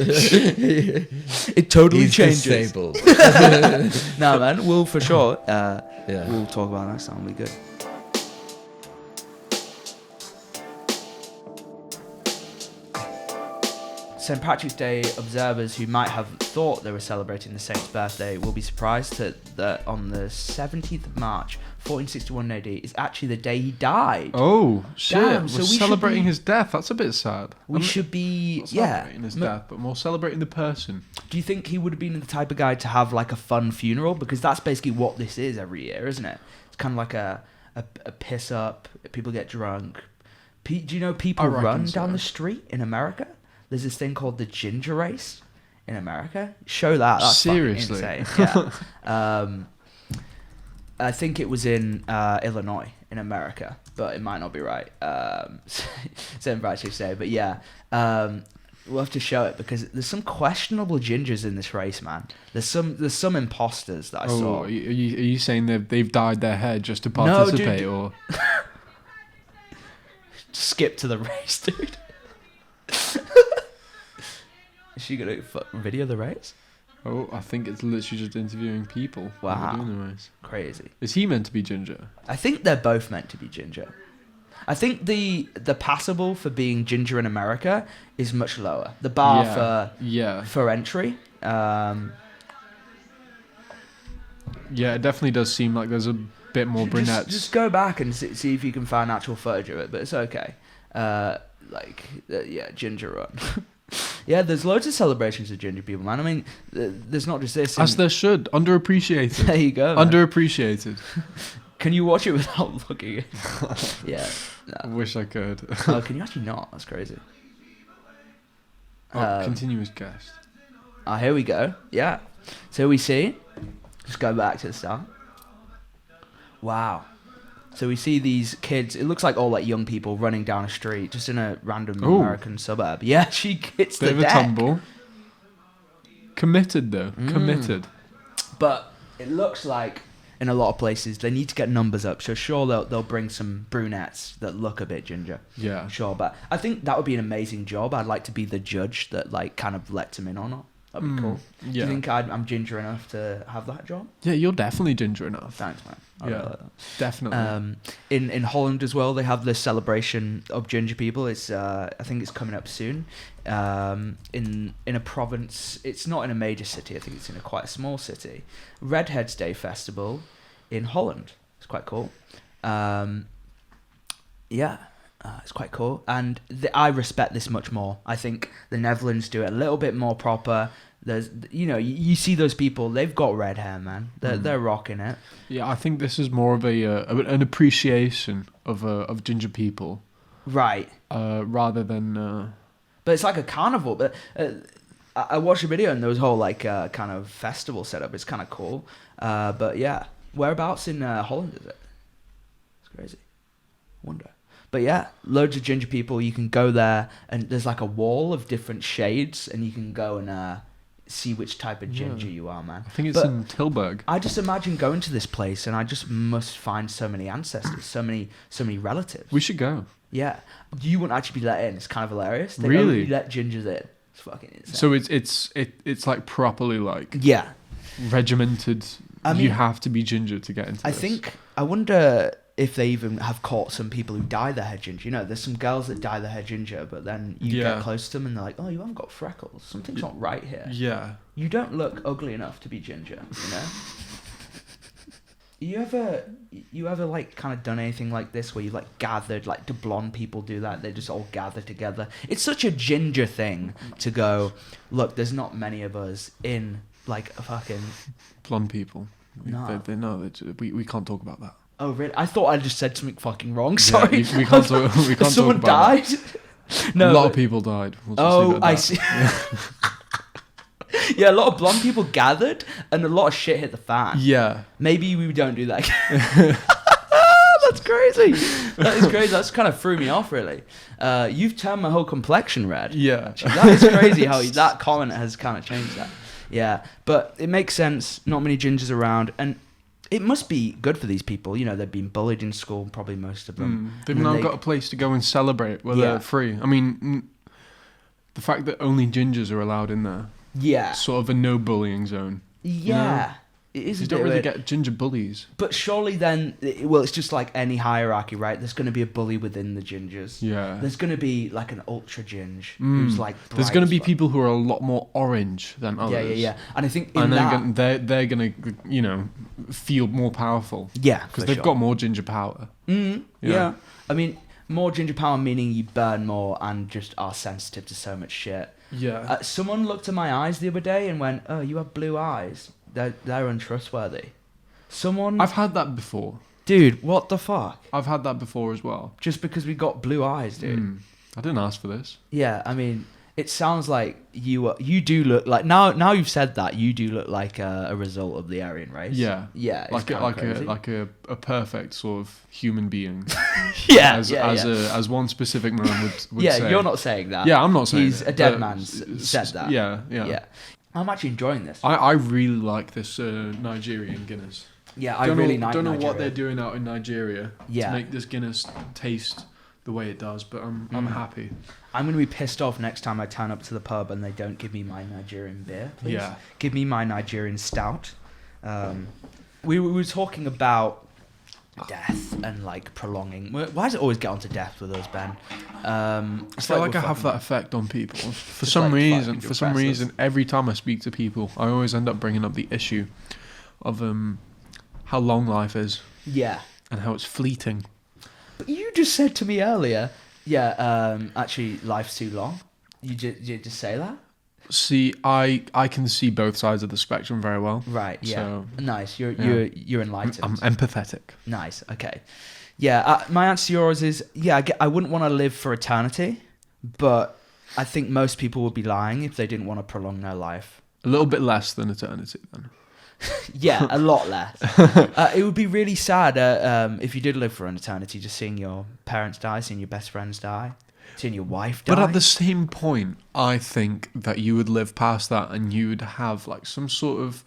It totally changes. He's disabled. No, man, we'll for sure. We'll talk about it next time. We'll be good. St. Patrick's Day observers who might have thought they were celebrating the saint's birthday will be surprised that on the 17th of March, 1461 AD, is actually the day he died. Oh, shit. Damn, We're so we celebrating his death. That's a bit sad. We should be, Not celebrating his death, but more celebrating the person. Do you think he would have been the type of guy to have like a fun funeral? Because that's basically what this is every year, isn't it? It's kind of like a piss up, people get drunk. Do you know people run down the street in America? There's this thing called the ginger race in America. Show that. That's seriously insane. Yeah. I think it was in Illinois in America, but it might not be right. St. Patrick's Day, but yeah, we'll have to show it because there's some questionable gingers in this race, man. There's some imposters that I saw. Are you saying they've dyed their hair just to participate, no, or skip to the race, dude? Is she gonna video the race? Oh, I think it's literally just interviewing people. Wow. Doing the race. Crazy. Is he meant to be ginger? I think they're both meant to be ginger. I think the passable for being ginger in America is much lower. The bar for entry. Yeah, it definitely does seem like there's a bit more brunettes. Just go back and see if you can find actual footage of it, but it's okay. Ginger run. Yeah, there's loads of celebrations of ginger people, man. I mean, there's not just this. As there should. Underappreciated. There you go, man. Underappreciated. Can you watch it without looking? Yeah. I wish I could. Oh, can you actually not? That's crazy. Continuous guest. Here we go. Yeah. So we see. Just go back to the start. Wow. So we see these kids. It looks like all like young people running down a street, just in a random American suburb. Yeah, she hits the deck. Bit of a tumble. Committed though. Committed. But it looks like in a lot of places they need to get numbers up. So sure they'll bring some brunettes that look a bit ginger. Yeah. Sure, but I think that would be an amazing job. I'd like to be the judge that like kind of lets him in on it. That'd be cool. Yeah. Do you think I'm ginger enough to have that job? Yeah, you're definitely ginger enough. Thanks, man. Definitely. In Holland as well, they have this celebration of ginger people. It's I think it's coming up soon. In a province, it's not in a major city. I think it's in quite a small city. Redheads Day Festival in Holland. It's quite cool. It's quite cool, and I respect this much more. I think the Netherlands do it a little bit more proper. There's, you see those people, they've got red hair, man. They're rocking it. Yeah, I think this is more of an appreciation of ginger people, right? Rather than. But it's like a carnival. But I watched a video and there was a whole like kind of festival setup. It's kind of cool. But yeah, whereabouts in Holland is it? It's crazy. Wonder. But yeah, loads of ginger people. You can go there, and there's like a wall of different shades, and you can go and see which type of ginger you are, man. I think it's in Tilburg. I just imagine going to this place, and I just must find so many ancestors, so many relatives. We should go. Yeah, you wouldn't actually be let in. It's kind of hilarious. They really only let gingers in. It's fucking insane. So it's like properly like regimented. I mean, you have to be ginger to get into this. I wonder if they even have caught some people who dye their hair ginger. There's some girls that dye their hair ginger, but then you get close to them and they're like, oh, you haven't got freckles. Something's not right here. Yeah. You don't look ugly enough to be ginger, You ever like kind of done anything like this where you like gathered, like do blonde people do that? They just all gather together. It's such a ginger thing to go, look, there's not many of us in like a fucking... Blonde people. No. We can't talk about that. Oh, really? I thought I just said something fucking wrong. Sorry. Yeah, we can't talk Someone about died? That. No. A lot of people died. I see. Yeah, a lot of blonde people gathered and a lot of shit hit the fan. Yeah. Maybe we don't do that again. That's crazy. That is crazy. That's kind of threw me off, really. You've turned my whole complexion red. Yeah. That is crazy how that comment has kind of changed that. Yeah, but it makes sense. Not many gingers around, and it must be good for these people. They've been bullied in school, probably most of them. They've now got a place to go and celebrate where they're free. I mean, the fact that only gingers are allowed in there. Yeah. Sort of a no bullying zone. Yeah. It is. You don't really get ginger bullies. But surely then, it's just like any hierarchy, right? There's going to be a bully within the gingers. Yeah. There's going to be like an ultra ginge who's like. There's going to be people who are a lot more orange than others. Yeah. And I think they're going to feel more powerful. Yeah, because they've got more ginger power. Yeah. I mean, more ginger power meaning you burn more and just are sensitive to so much shit. Yeah. Someone looked at my eyes the other day and went, "Oh, you have blue eyes. They're untrustworthy." I've had that before. Dude, what the fuck? I've had that before as well. Just because we got blue eyes, dude. I didn't ask for this. Yeah, I mean, it sounds like you do look like now you've said that you do look like a result of the Aryan race. Yeah. Yeah. Like a perfect sort of human being. As one specific man would say. Yeah, you're not saying that. Yeah, I'm not saying He's a dead man said that. Yeah. I'm actually enjoying this. I really like this Nigerian Guinness. Yeah, I really like don't know Nigeria. what they're doing out in Nigeria to make this Guinness taste the way it does, but I'm happy. I'm going to be pissed off next time I turn up to the pub and they don't give me my Nigerian beer, please. Yeah. Give me my Nigerian stout. We were talking about death and like prolonging. Why does it always get onto death with us, Ben? I feel like I have that effect on people. For some reason, every time I speak to people, I always end up bringing up the issue of how long life is. Yeah. And how it's fleeting. But you just said to me earlier, actually, life's too long. You just say that? See, I can see both sides of the spectrum very well. Right. Yeah. So, nice. You're enlightened. I'm empathetic. Nice. Okay. Yeah. My answer to yours is I wouldn't want to live for eternity, but I think most people would be lying if they didn't want to prolong their life. A little bit less than eternity, then. Yeah, a lot less. It would be really sad if you did live for an eternity, just seeing your parents die, seeing your best friends die, seeing your wife die. But at the same point, I think that you would live past that and you would have like some sort of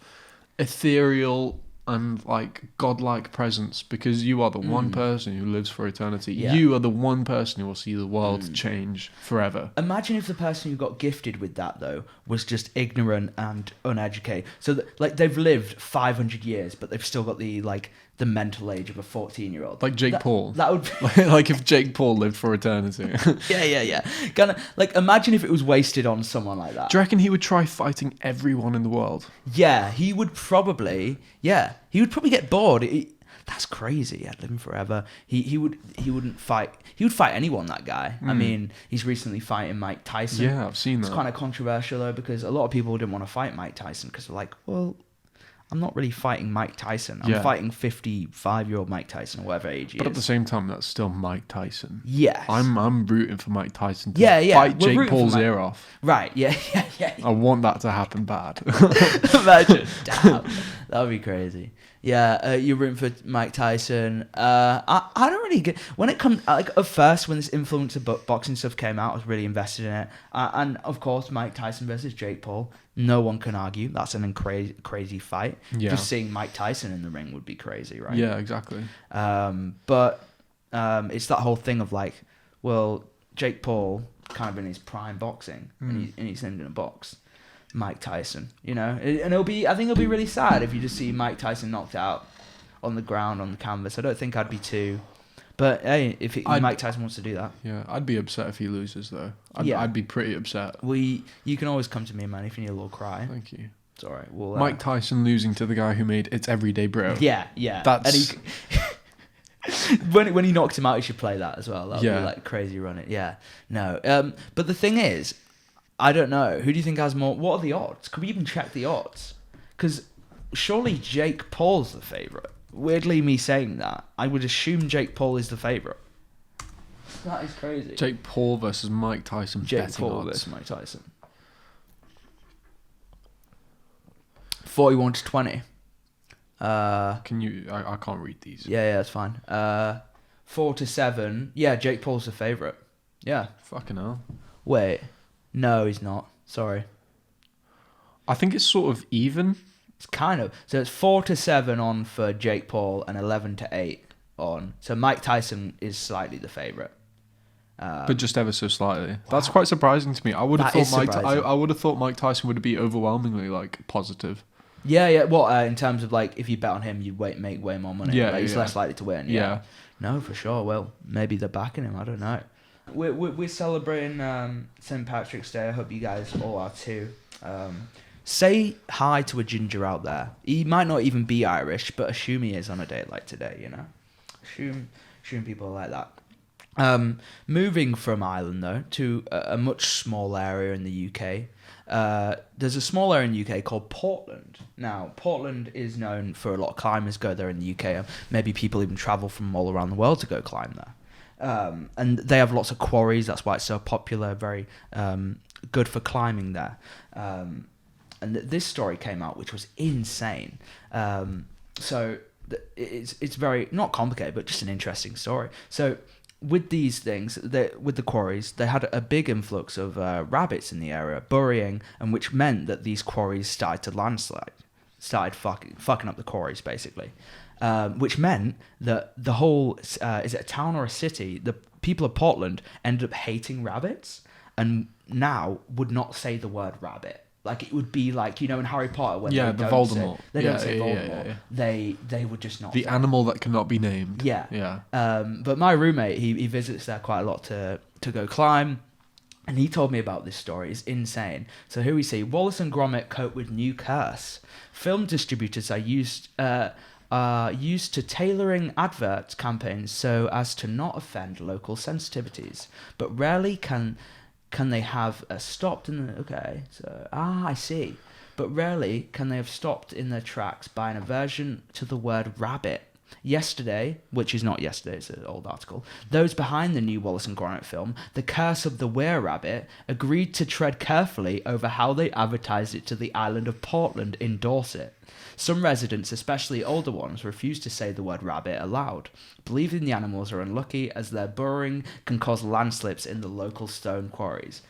ethereal and like godlike presence, because you are the one person who lives for eternity. Yeah. You are the one person who will see the world change forever. Imagine if the person who got gifted with that, though, was just ignorant and uneducated. So, like, they've lived 500 years, but they've still got the mental age of a 14-year-old. Like Jake Paul. That would be... like if Jake Paul lived for eternity. Yeah. Kinda, like, imagine if it was wasted on someone like that. Do you reckon he would try fighting everyone in the world? Yeah, he would probably... Yeah, he would probably get bored. That's crazy. I'd live him forever. He wouldn't fight. He would fight anyone, that guy. I mean, he's recently fighting Mike Tyson. Yeah, I've seen that. It's kind of controversial, though, because a lot of people didn't want to fight Mike Tyson because they're like, well... I'm not really fighting Mike Tyson. I'm fighting 55-year-old Mike Tyson, or whatever age he is. But at the same time, that's still Mike Tyson. Yes. I'm rooting for Mike Tyson to We're fight Jake rooting Paul's for ear off. Right, yeah. I want that to happen bad. Imagine. Damn. That would be crazy. Yeah, you're rooting for Mike Tyson. I don't really get... When it comes... Like, at first, when this influencer boxing stuff came out, I was really invested in it. And, of course, Mike Tyson versus Jake Paul. No one can argue. That's an crazy fight. Yeah. Just seeing Mike Tyson in the ring would be crazy, right? Yeah, exactly. But it's that whole thing of like, well, Jake Paul kind of in his prime boxing, and he's in a box. Mike Tyson, you know, and I think it'll be really sad if you just see Mike Tyson knocked out on the ground on the canvas. I don't think I'd be too... But hey, if Mike Tyson wants to do that, yeah, I'd be upset if he loses though. I'd be pretty upset. You can always come to me, man, if you need a little cry. Thank you. It's all right. Mike Tyson losing to the guy who made It's Everyday Bro. Yeah. That's... when he knocked him out, he should play that as well. That would be like crazy run it. Yeah. No. But the thing is, I don't know. Who do you think has more? What are the odds? Could we even check the odds? Because surely Jake Paul's the favourite. Weirdly, me saying that, I would assume Jake Paul is the favourite. That is crazy. Jake Paul versus Mike Tyson. Jake Paul versus Mike Tyson. 41-20. Can you? I can't read these. Yeah, that's fine. 4-7. Yeah, Jake Paul's the favourite. Yeah. Fucking hell. Wait. No, he's not. Sorry. I think it's sort of even. It's kind of. So it's 4-7 on for Jake Paul and 11-8 on. So Mike Tyson is slightly the favourite. But just ever so slightly. Wow. That's quite surprising to me. I would have thought Mike Tyson would be overwhelmingly like positive. Yeah. Well, in terms of like, if you bet on him, you'd make way more money. Yeah, like, he's less likely to win. Yeah. No, for sure. Well, maybe they're backing him. I don't know. We're celebrating St. Patrick's Day. I hope you guys all are too. Say hi to a ginger out there. He might not even be Irish, but assume he is on a day like today, you know? Assume people are like that. Moving from Ireland, though, to a much smaller area in the UK. There's a small area in the UK called Portland. Now, Portland is known for a lot of climbers go there in the UK. Maybe people even travel from all around the world to go climb there. And they have lots of quarries. That's why it's so popular. Very good for climbing there. And this story came out, which was insane. So it's very, not complicated, but just an interesting story. So with these things, with the quarries, they had a big influx of rabbits in the area, burying, and which meant that these quarries started to landslide, started fucking up the quarries, basically. Which meant that the whole, is it a town or a city, the people of Portland ended up hating rabbits, and now would not say the word rabbit. Like, it would be like, you know, in Harry Potter, when they don't Voldemort. Don't say Voldemort. They would just not. The animal that cannot be named. Yeah. But my roommate, he visits there quite a lot to go climb, and he told me about this story. It's insane. So here we see Wallace and Gromit cope with new curse. Film distributors are used to tailoring advert campaigns so as to not offend local sensitivities, but rarely can they have stopped in the... Okay, so... I see. But rarely can they have stopped in their tracks by an aversion to the word rabbit. Yesterday, which is not yesterday, it's an old article, those behind the new Wallace and Gromit film, The Curse of the Were-Rabbit, agreed to tread carefully over how they advertised it to the island of Portland in Dorset. Some residents, especially older ones, refuse to say the word rabbit aloud, believing the animals are unlucky as their burrowing can cause landslips in the local stone quarries.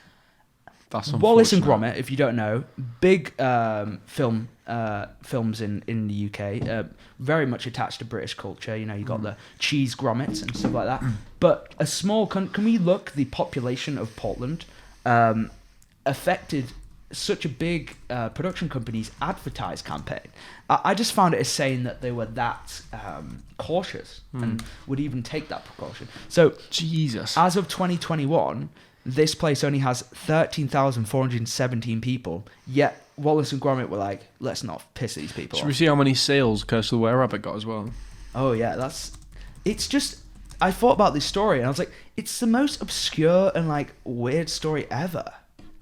That's Wallace and unfortunate. Gromit, if you don't know, big films in the UK, very much attached to British culture. You know, you got the cheese grommets and stuff like that. But a small can we look? The population of Portland affected such a big production company's advertise campaign. I just found it as saying that they were that cautious and would even take that precaution. So Jesus. as of 2021, this place only has 13,417 people, yet Wallace and Gromit were like, let's not piss these people Should off. we see how many sales Curse of the Were-Rabbit got as well? Oh yeah, it's just, I thought about this story and I was like, it's the most obscure and like weird story ever.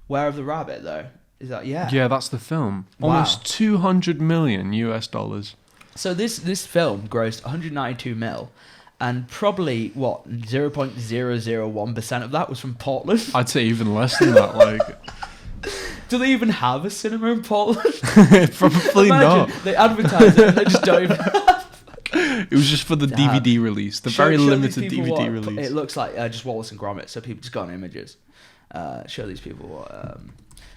Where of the Rabbit though? Is that, yeah. Yeah, that's the film. Wow. Almost $200 million US. So this film grossed 192 mil, and probably, 0.001% of that was from Portland? I'd say even less than that. Like, Do they even have a cinema in Portland? probably Imagine, not. they advertise it and they just don't even It was just for the Damn. DVD release, the Show very these limited people DVD what- release. It looks like just Wallace and Gromit, so people just go on images. Show these people what...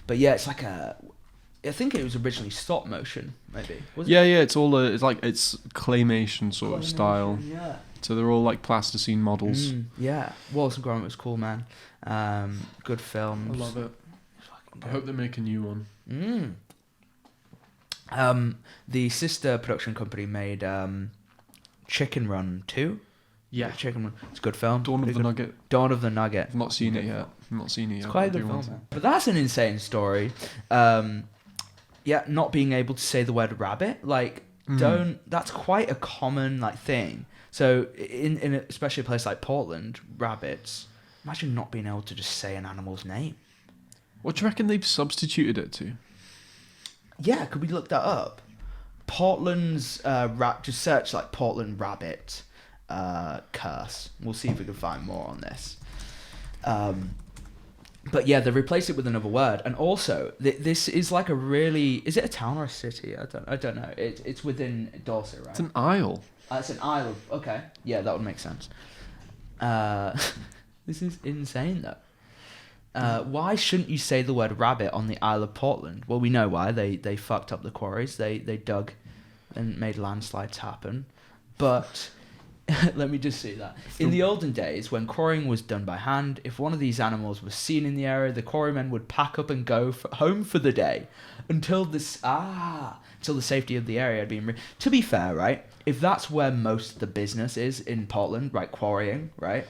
but yeah, it's like a... I think it was originally stop motion, maybe. Was it? Yeah, it's all it's claymation sort of style. Yeah. So they're all like plasticine models. Yeah. Wallace and Gromit was cool, man. Good films. I love it. I hope they make a new one. The sister production company made Chicken Run 2. Yeah. Chicken Run. It's a good film. Dawn of Pretty the good. Nugget. Dawn of the Nugget. I've not seen it yet. It's quite a good film, man. But that's an insane story. Yeah, not being able to say the word rabbit, like, that's quite a common, like, thing. So, in especially a place like Portland, rabbits, imagine not being able to just say an animal's name. What do you reckon they've substituted it to? Yeah, could we look that up? Portland's, just search, like, Portland rabbit curse. We'll see if we can find more on this. But yeah, they replaced it with another word, and also this is like a really, is it a town or a city? I don't know. It's within Dorset, right? It's an isle. It's an isle. Okay, yeah, that would make sense. This is insane though. Why shouldn't you say the word rabbit on the Isle of Portland? Well, we know why. They fucked up the quarries. They dug and made landslides happen, but. Let me just say that. In the olden days, when quarrying was done by hand, if one of these animals was seen in the area, the quarrymen would pack up and go home for the day until the safety of the area had been... To be fair, right, if that's where most of the business is in Portland, right, quarrying, right,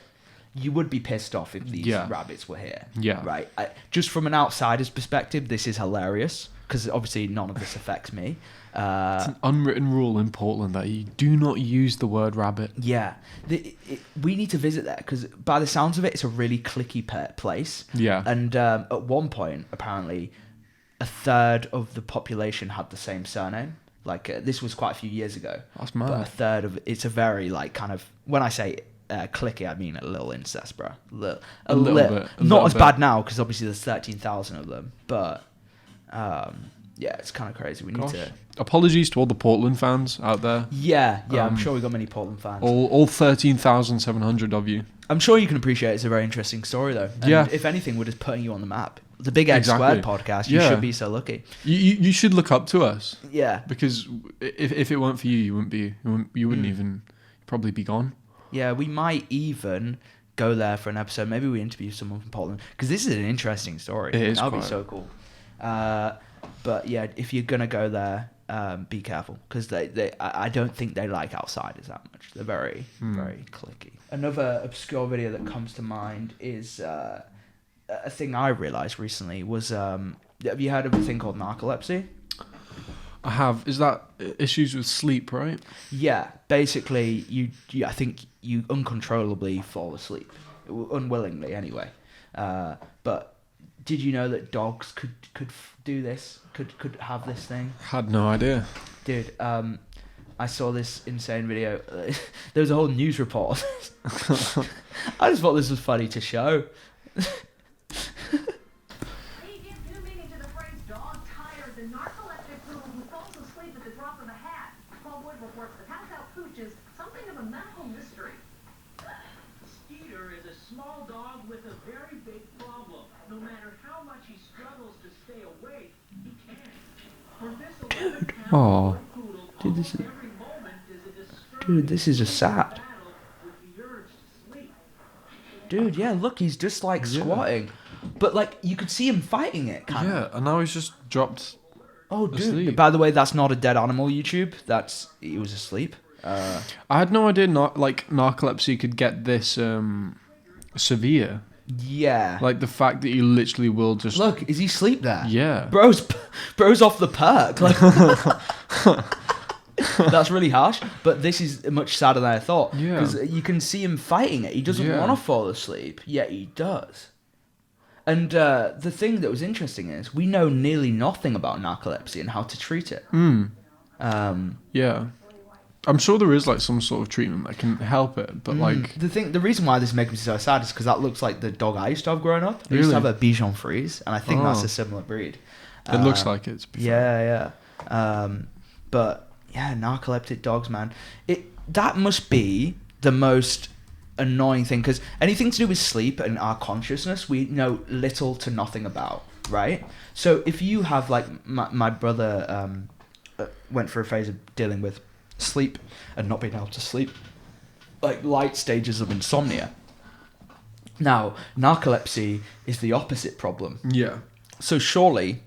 you would be pissed off if these rabbits were here. Yeah. Right? Just from an outsider's perspective, this is hilarious, because obviously none of this affects me. It's an unwritten rule in Portland that you do not use the word rabbit. Yeah. We need to visit there because by the sounds of it, it's a really cliquey place. Yeah. And at one point, apparently, a third of the population had the same surname. Like, this was quite a few years ago. That's But a mad. third of it's a very, like, kind of... When I say cliquey, I mean a little incest, bro. A little bit. Not as bad now because obviously there's 13,000 of them. But... yeah, it's kind of crazy. We need to... Apologies to all the Portland fans out there. Yeah, I'm sure we got many Portland fans. All 13,700 of you. I'm sure you can appreciate it's a very interesting story, though. And Yeah. if anything, we're just putting you on the map. The Big Egg Exactly. Squared podcast, you Yeah. should be so lucky. You should look up to us Yeah. because if it weren't for you, you wouldn't even probably be gone. Yeah, we might even go there for an episode. Maybe we interview someone from Portland because this is an interesting story. It is That'll be quite. so cool. But yeah, if you're gonna go there, be careful because I don't think they like outsiders that much. They're very very cliquey. Another obscure video that comes to mind is a thing I realized recently was have you heard of a thing called narcolepsy? I have. Is that issues with sleep, right? Yeah, basically you I think you uncontrollably fall asleep, unwillingly anyway. But did you know that dogs could do this? Could have this thing? Had no idea. Dude, I saw this insane video. There was a whole news report. I just thought this was funny to show. Oh, Dude, this is just sad. Dude, yeah, look, he's just like squatting. But like, you could see him fighting it, kind of. yeah, and now he's just dropped. Oh, dude. asleep. By the way, that's not a dead animal YouTube. He was asleep. I had no idea narcolepsy could get this severe. Yeah. Like the fact that you literally will just Look, is he asleep there? Yeah. Bro's off the perk. Like, that's really harsh, but this is much sadder than I thought. Yeah. Because you can see him fighting it. He doesn't want to fall asleep, yet he does. And the thing that was interesting is we know nearly nothing about narcolepsy and how to treat it. Yeah. I'm sure there is like some sort of treatment that can help it, but like The reason why this makes me so sad is because that looks like the dog I used to have growing up. I used to have a Bichon Frise, and I think that's a similar breed. it looks like it. Yeah. But yeah, narcoleptic dogs, man. That must be the most annoying thing, because anything to do with sleep and our consciousness, we know little to nothing about, right? So if you have like my brother went through a phase of dealing with sleep and not being able to sleep, like light stages of insomnia. Now, narcolepsy is the opposite problem. Yeah. So surely,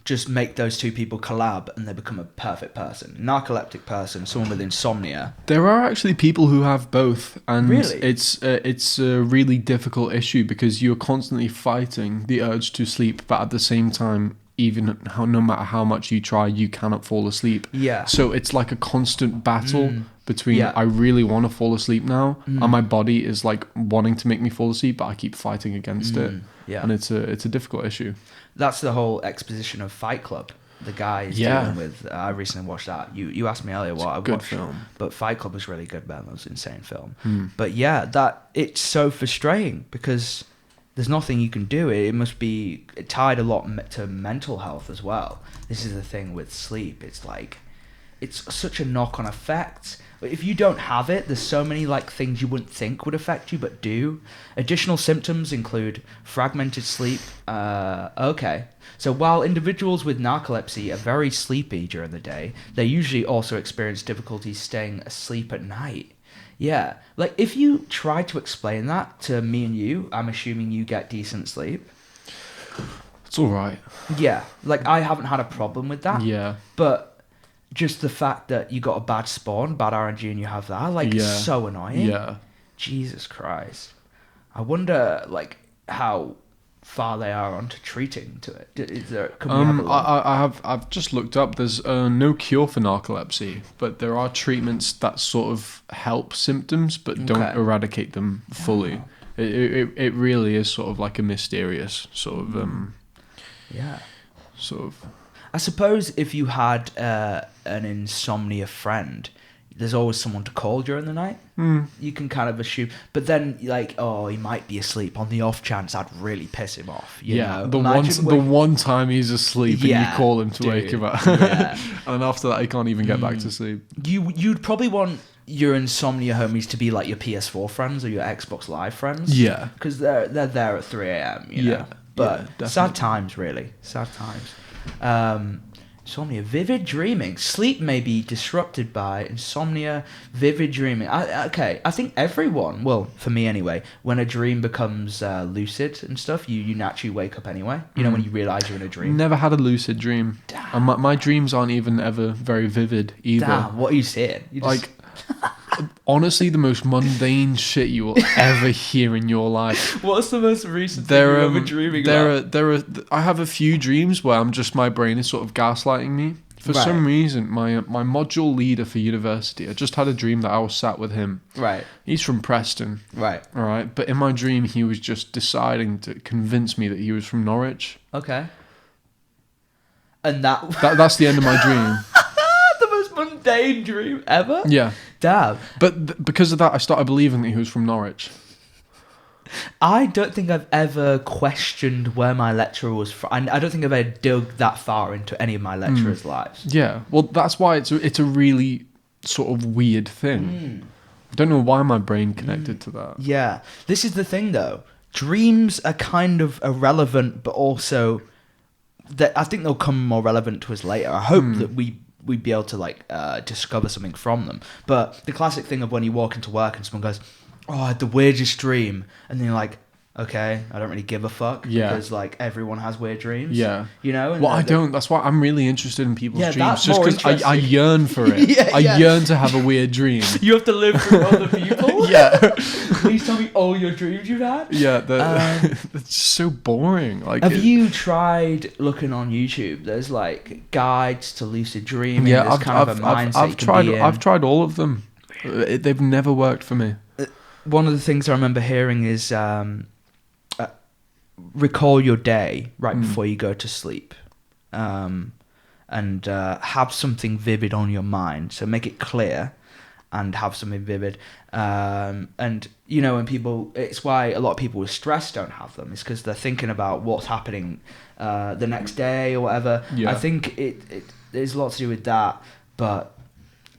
just make those two people collab and they become a perfect person. Narcoleptic person, someone with insomnia. There are actually people who have both, and Really? it's a really difficult issue because you're constantly fighting the urge to sleep, but at the same time, no matter how much you try, you cannot fall asleep. Yeah. So it's like a constant battle between Yeah. I really want to fall asleep now, and my body is like wanting to make me fall asleep, but I keep fighting against it. Yeah. And it's a difficult issue. That's the whole exposition of Fight Club. The guy is dealing with. I recently watched that. You asked me earlier what I Good watched. film. But Fight Club was really good, man. That was an insane film. But yeah, it's so frustrating because there's nothing you can do. It must be tied a lot to mental health as well. This is the thing with sleep. It's like, it's such a knock-on effect. If you don't have it, there's so many like things you wouldn't think would affect you, but do. Additional symptoms include fragmented sleep. Okay. So while individuals with narcolepsy are very sleepy during the day, they usually also experience difficulty staying asleep at night. Yeah, like if you try to explain that to me and you, I'm assuming you get decent sleep. It's all right. Yeah, like I haven't had a problem with that. Yeah. But just the fact that you got a bad spawn, bad RNG, and you have that, like, so annoying. Yeah. Jesus Christ. I wonder, like, how far they are onto treating to it. Is there? Can we have a look? I've just looked up. There's no cure for narcolepsy, but there are treatments that sort of help symptoms, but don't eradicate them fully. It really is sort of like a mysterious sort of sort of. I suppose if you had an insomnia friend, there's always someone to call during the night. You can kind of assume, but then like, oh, he might be asleep. On the off chance, I'd really piss him off. You know? The one time he's asleep and you call him to wake him up, and then after that he can't even get back to sleep. You'd probably want your insomnia homies to be like your PS4 friends or your Xbox Live friends. Yeah, because they're there at 3 a.m. You know? But sad times, really. Sad times. Insomnia, vivid dreaming. Sleep may be disrupted by insomnia, vivid dreaming. I think everyone, well, for me anyway, when a dream becomes lucid and stuff, you naturally wake up anyway. You know, when you realise you're in a dream. Never had a lucid dream. Damn. And my dreams aren't even ever very vivid either. Damn, what are you saying? Like, honestly, the most mundane shit you will ever hear in your life. What's the most recent thing you're ever dreaming about? I have a few dreams where my brain is sort of gaslighting me. For some reason, my module leader for university, I just had a dream that I was sat with him. Right. He's from Preston. Right. All right. But in my dream, he was just deciding to convince me that he was from Norwich. Okay. And that's the end of my dream. the most mundane mundane dream ever. Yeah. Damn. But because of that, I started believing that he was from Norwich. I don't think I've ever questioned where my lecturer was from. I don't think I've ever dug that far into any of my lecturers' lives. Yeah. Well, that's why it's a really sort of weird thing. I don't know why my brain connected to that. Yeah. This is the thing, though. Dreams are kind of irrelevant, but also I think they'll come more relevant to us later. I hope that we'd be able to like discover something from them. But the classic thing of when you walk into work and someone goes, "Oh, I had the weirdest dream," and then you're like, "Okay, I don't really give a fuck." Yeah. Because like everyone has weird dreams. Yeah. You know. And Well, I don't. That's why I'm really interested in people's Yeah, dreams, that's just more because I interesting. yearn for it. Yeah, I yeah. yearn to have a weird dream. You have to live through other people. Yeah. Please tell me all your dreams you've had. Yeah. It's so boring. Like, Have you tried looking on YouTube? There's like guides to lucid dreaming. Yeah, There's kind of a mindset you can be in. I've tried all of them. They've never worked for me. One of the things I remember hearing is recall your day right before you go to sleep, and have something vivid on your mind. So make it clear and have something vivid. And you know, when people, it's why a lot of people with stress don't have them. It's because they're thinking about what's happening the next day or whatever. Yeah. I think it there's a lot to do with that, but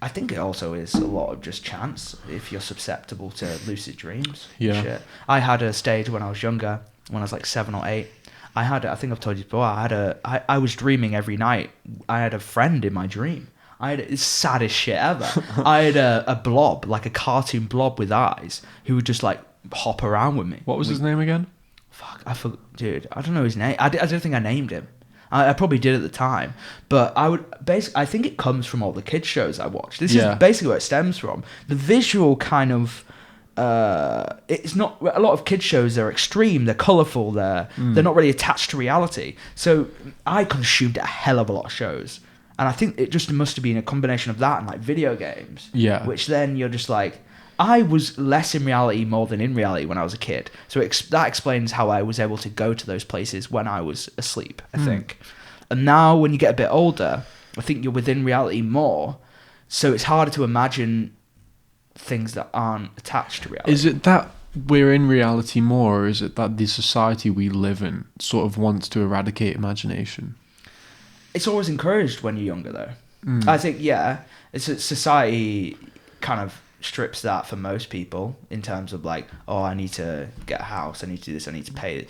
I think it also is a lot of just chance if you're susceptible to lucid dreams. Yeah. Shit. I had a stage when I was younger, when I was like 7 or 8. I think I've told you before, I was dreaming every night. I had a friend in my dream. It's saddest shit ever. I had a blob, like a cartoon blob with eyes, who would just like hop around with me. What was his name again? Fuck, I forgot, dude. I don't know his name. I don't think I named him. I probably did at the time, but I think it comes from all the kids shows I watched. This is basically where it stems from. The visual kind of, it's not, a lot of kids shows are extreme, they're colourful, they're not really attached to reality. So I consumed a hell of a lot of shows, and I think it just must have been a combination of that and like video games. Yeah. Which then you're just like, I was less in reality more than in reality when I was a kid. So that explains how I was able to go to those places when I was asleep, I think. And now when you get a bit older, I think you're within reality more. So it's harder to imagine things that aren't attached to reality. Is it that we're in reality more, or is it that the society we live in sort of wants to eradicate imagination? It's always encouraged when you're younger, though. I think, it's a society kind of strips that for most people in terms of like, oh, I need to get a house, I need to do this, I need to pay it.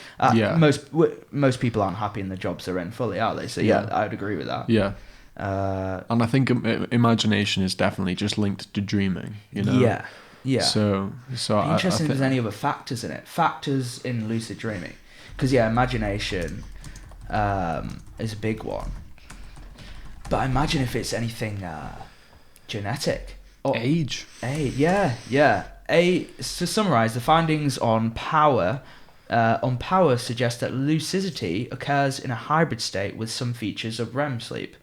Most people aren't happy in the jobs they're in fully, are they? So I would agree with that. Yeah. And I think imagination is definitely just linked to dreaming, you know? Yeah. So interesting if there's any other factors in it. Factors in lucid dreaming. Because imagination is a big one. But I imagine if it's anything genetic. Age. To summarise, the findings on power suggest that lucidity occurs in a hybrid state with some features of REM sleep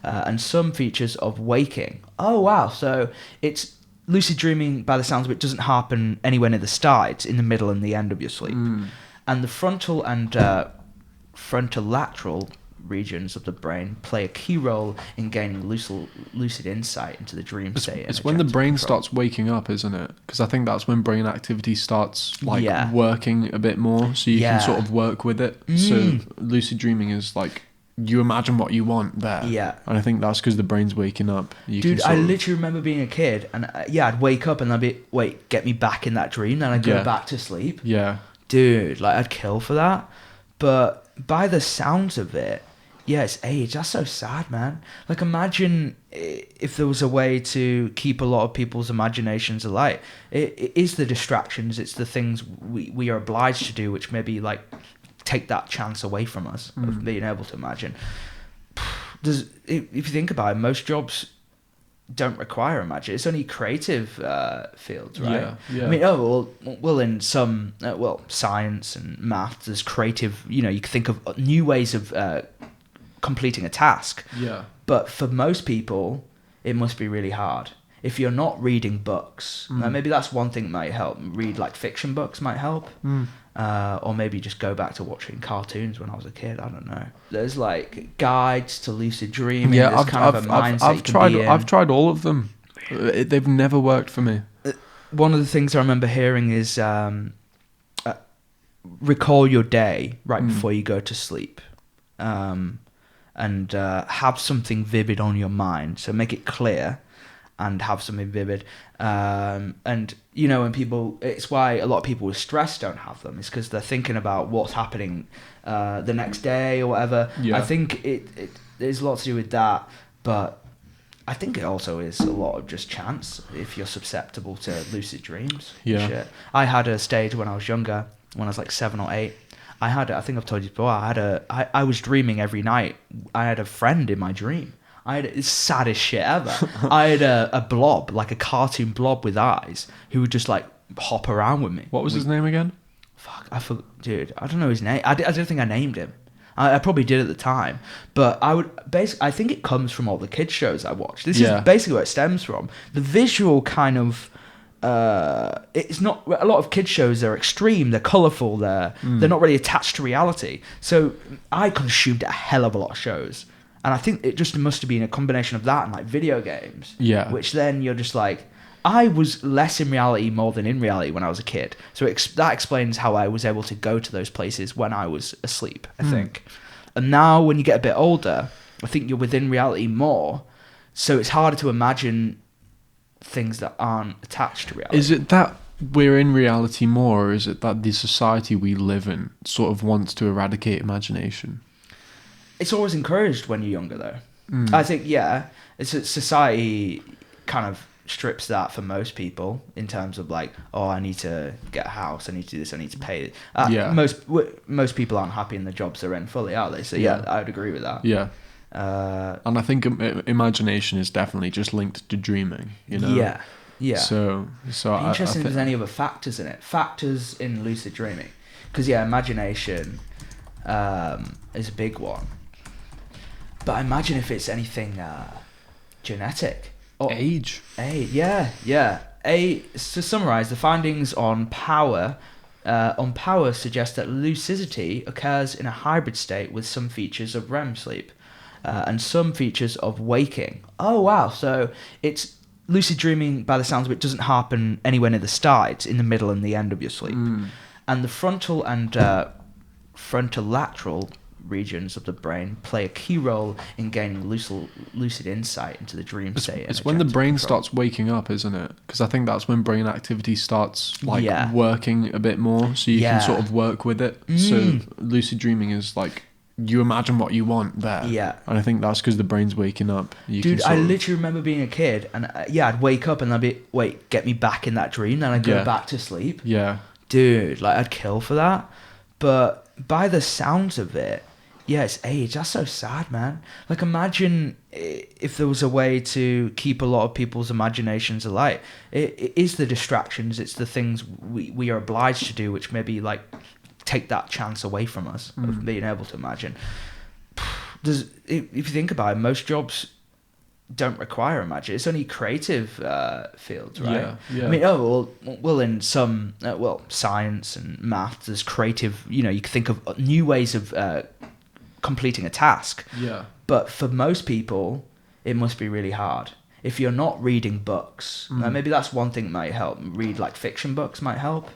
and some features of waking. Oh wow! So it's lucid dreaming, by the sounds of it, doesn't happen anywhere near the start. It's in the middle and the end of your sleep, and the frontal and frontolateral regions of the brain play a key role in gaining lucid insight into the dream state. It's when the brain starts waking up, isn't it? Because I think that's when brain activity starts working a bit more, so you can sort of work with it. So lucid dreaming is like you imagine what you want there. Yeah. And I think that's because the brain's waking up. Dude, I literally remember being a kid and I'd wake up and I'd be, wait, get me back in that dream. Then I'd go back to sleep. Yeah. Dude, like I'd kill for that. But by the sounds of it, it's age. That's so sad, man. Like imagine if there was a way to keep a lot of people's imaginations alight. It is the distractions. It's the things we are obliged to do, which maybe like take that chance away from us of being able to imagine. If you think about it, most jobs don't require imagination. It's only creative fields, right? Yeah. I mean, well, in some science and math, there's creative. You know, you can think of new ways of completing a task. Yeah. But for most people, it must be really hard. if you're not reading books, maybe that's one thing that might help. Read like fiction books might help. Or maybe just go back to watching cartoons when I was a kid. I don't know. There's like guides to lucid dreaming. Yeah, There's kind of a mindset you can be in. I've tried all of them. They've never worked for me. One of the things I remember hearing is recall your day right before you go to sleep. And have something vivid on your mind. So make it clear and have something vivid. And, you know, when people... It's why a lot of people with stress don't have them. It's because they're thinking about what's happening the next day or whatever. Yeah. I think there's a lot to do with that. But I think it also is a lot of just chance if you're susceptible to lucid dreams. Yeah. Shit. I had a stage when I was younger, when I was like 7 or 8. I think I've told you before, I was dreaming every night. I had a friend in my dream. It's saddest shit ever. I had a blob, like a cartoon blob with eyes, who would just like hop around with me. What was his name again? Fuck, dude, I don't know his name. I don't think I named him. I probably did at the time, but I think it comes from all the kids shows I watched. This is basically where it stems from. The visual kind of, it's not, a lot of kids shows are extreme, they're colourful, they're not really attached to reality. So I consumed a hell of a lot of shows. And I think it just must have been a combination of that and like video games. Yeah. Which then you're just like, I was less in reality more than in reality when I was a kid. So that explains how I was able to go to those places when I was asleep, I think. And now when you get a bit older, I think you're within reality more. So it's harder to imagine things that aren't attached to reality. Is it that we're in reality more, or is it that the society we live in sort of wants to eradicate imagination? It's always encouraged when you're younger, though. I think, it's society kind of strips that for most people in terms of like, oh, I need to get a house, I need to do this, I need to pay it. Most people aren't happy in the jobs they're in fully, are they? So I would agree with that. Yeah. And I think imagination is definitely just linked to dreaming, you know? Yeah. So interesting if there's any other factors in it. Factors in lucid dreaming. Because, imagination is a big one. But I imagine if it's anything genetic. Age. Yeah. To summarise, the findings on power suggest that lucidity occurs in a hybrid state with some features of REM sleep and some features of waking. Oh, wow. So it's lucid dreaming, by the sounds of it, doesn't happen anywhere near the start. It's in the middle and the end of your sleep. And the frontal and frontolateral regions of the brain play a key role in gaining lucid insight into the dream state. It's when the brain starts waking up, isn't it? Because I think that's when brain activity starts working a bit more, so you can sort of work with it. So lucid dreaming is like you imagine what you want there. Yeah. And I think that's because the brain's waking up. Dude, I literally remember being a kid and I'd wake up and I'd be, wait, get me back in that dream. Then I'd go back to sleep. Yeah. Dude, like I'd kill for that. But by the sounds of it, it's age. That's so sad, man. Like imagine if there was a way to keep a lot of people's imaginations alight. It is the distractions. It's the things we are obliged to do, which maybe like take that chance away from us of being able to imagine. If you think about it, most jobs don't require imagination. It's only creative fields, right? Yeah. I mean, well, in some science and math, there's creative. You know, you can think of new ways of completing a task. Yeah. But for most people, it must be really hard. If you're not reading books, maybe that's one thing that might help. Read like fiction books might help.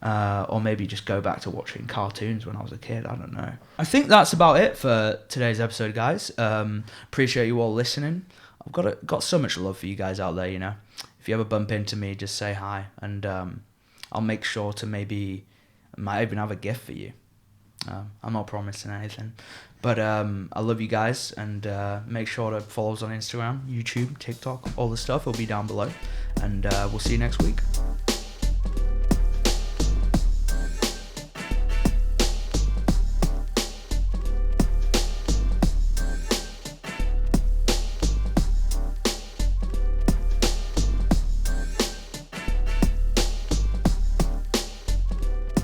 Or maybe just go back to watching cartoons when I was a kid. I don't know. I think that's about it for today's episode, guys. Appreciate you all listening. I've got so much love for you guys out there, you know. If you ever bump into me, just say hi. And I'll make sure to might even have a gift for you. I'm not promising anything. But I love you guys. And make sure to follow us on Instagram, YouTube, TikTok. All the stuff will be down below. And we'll see you next week.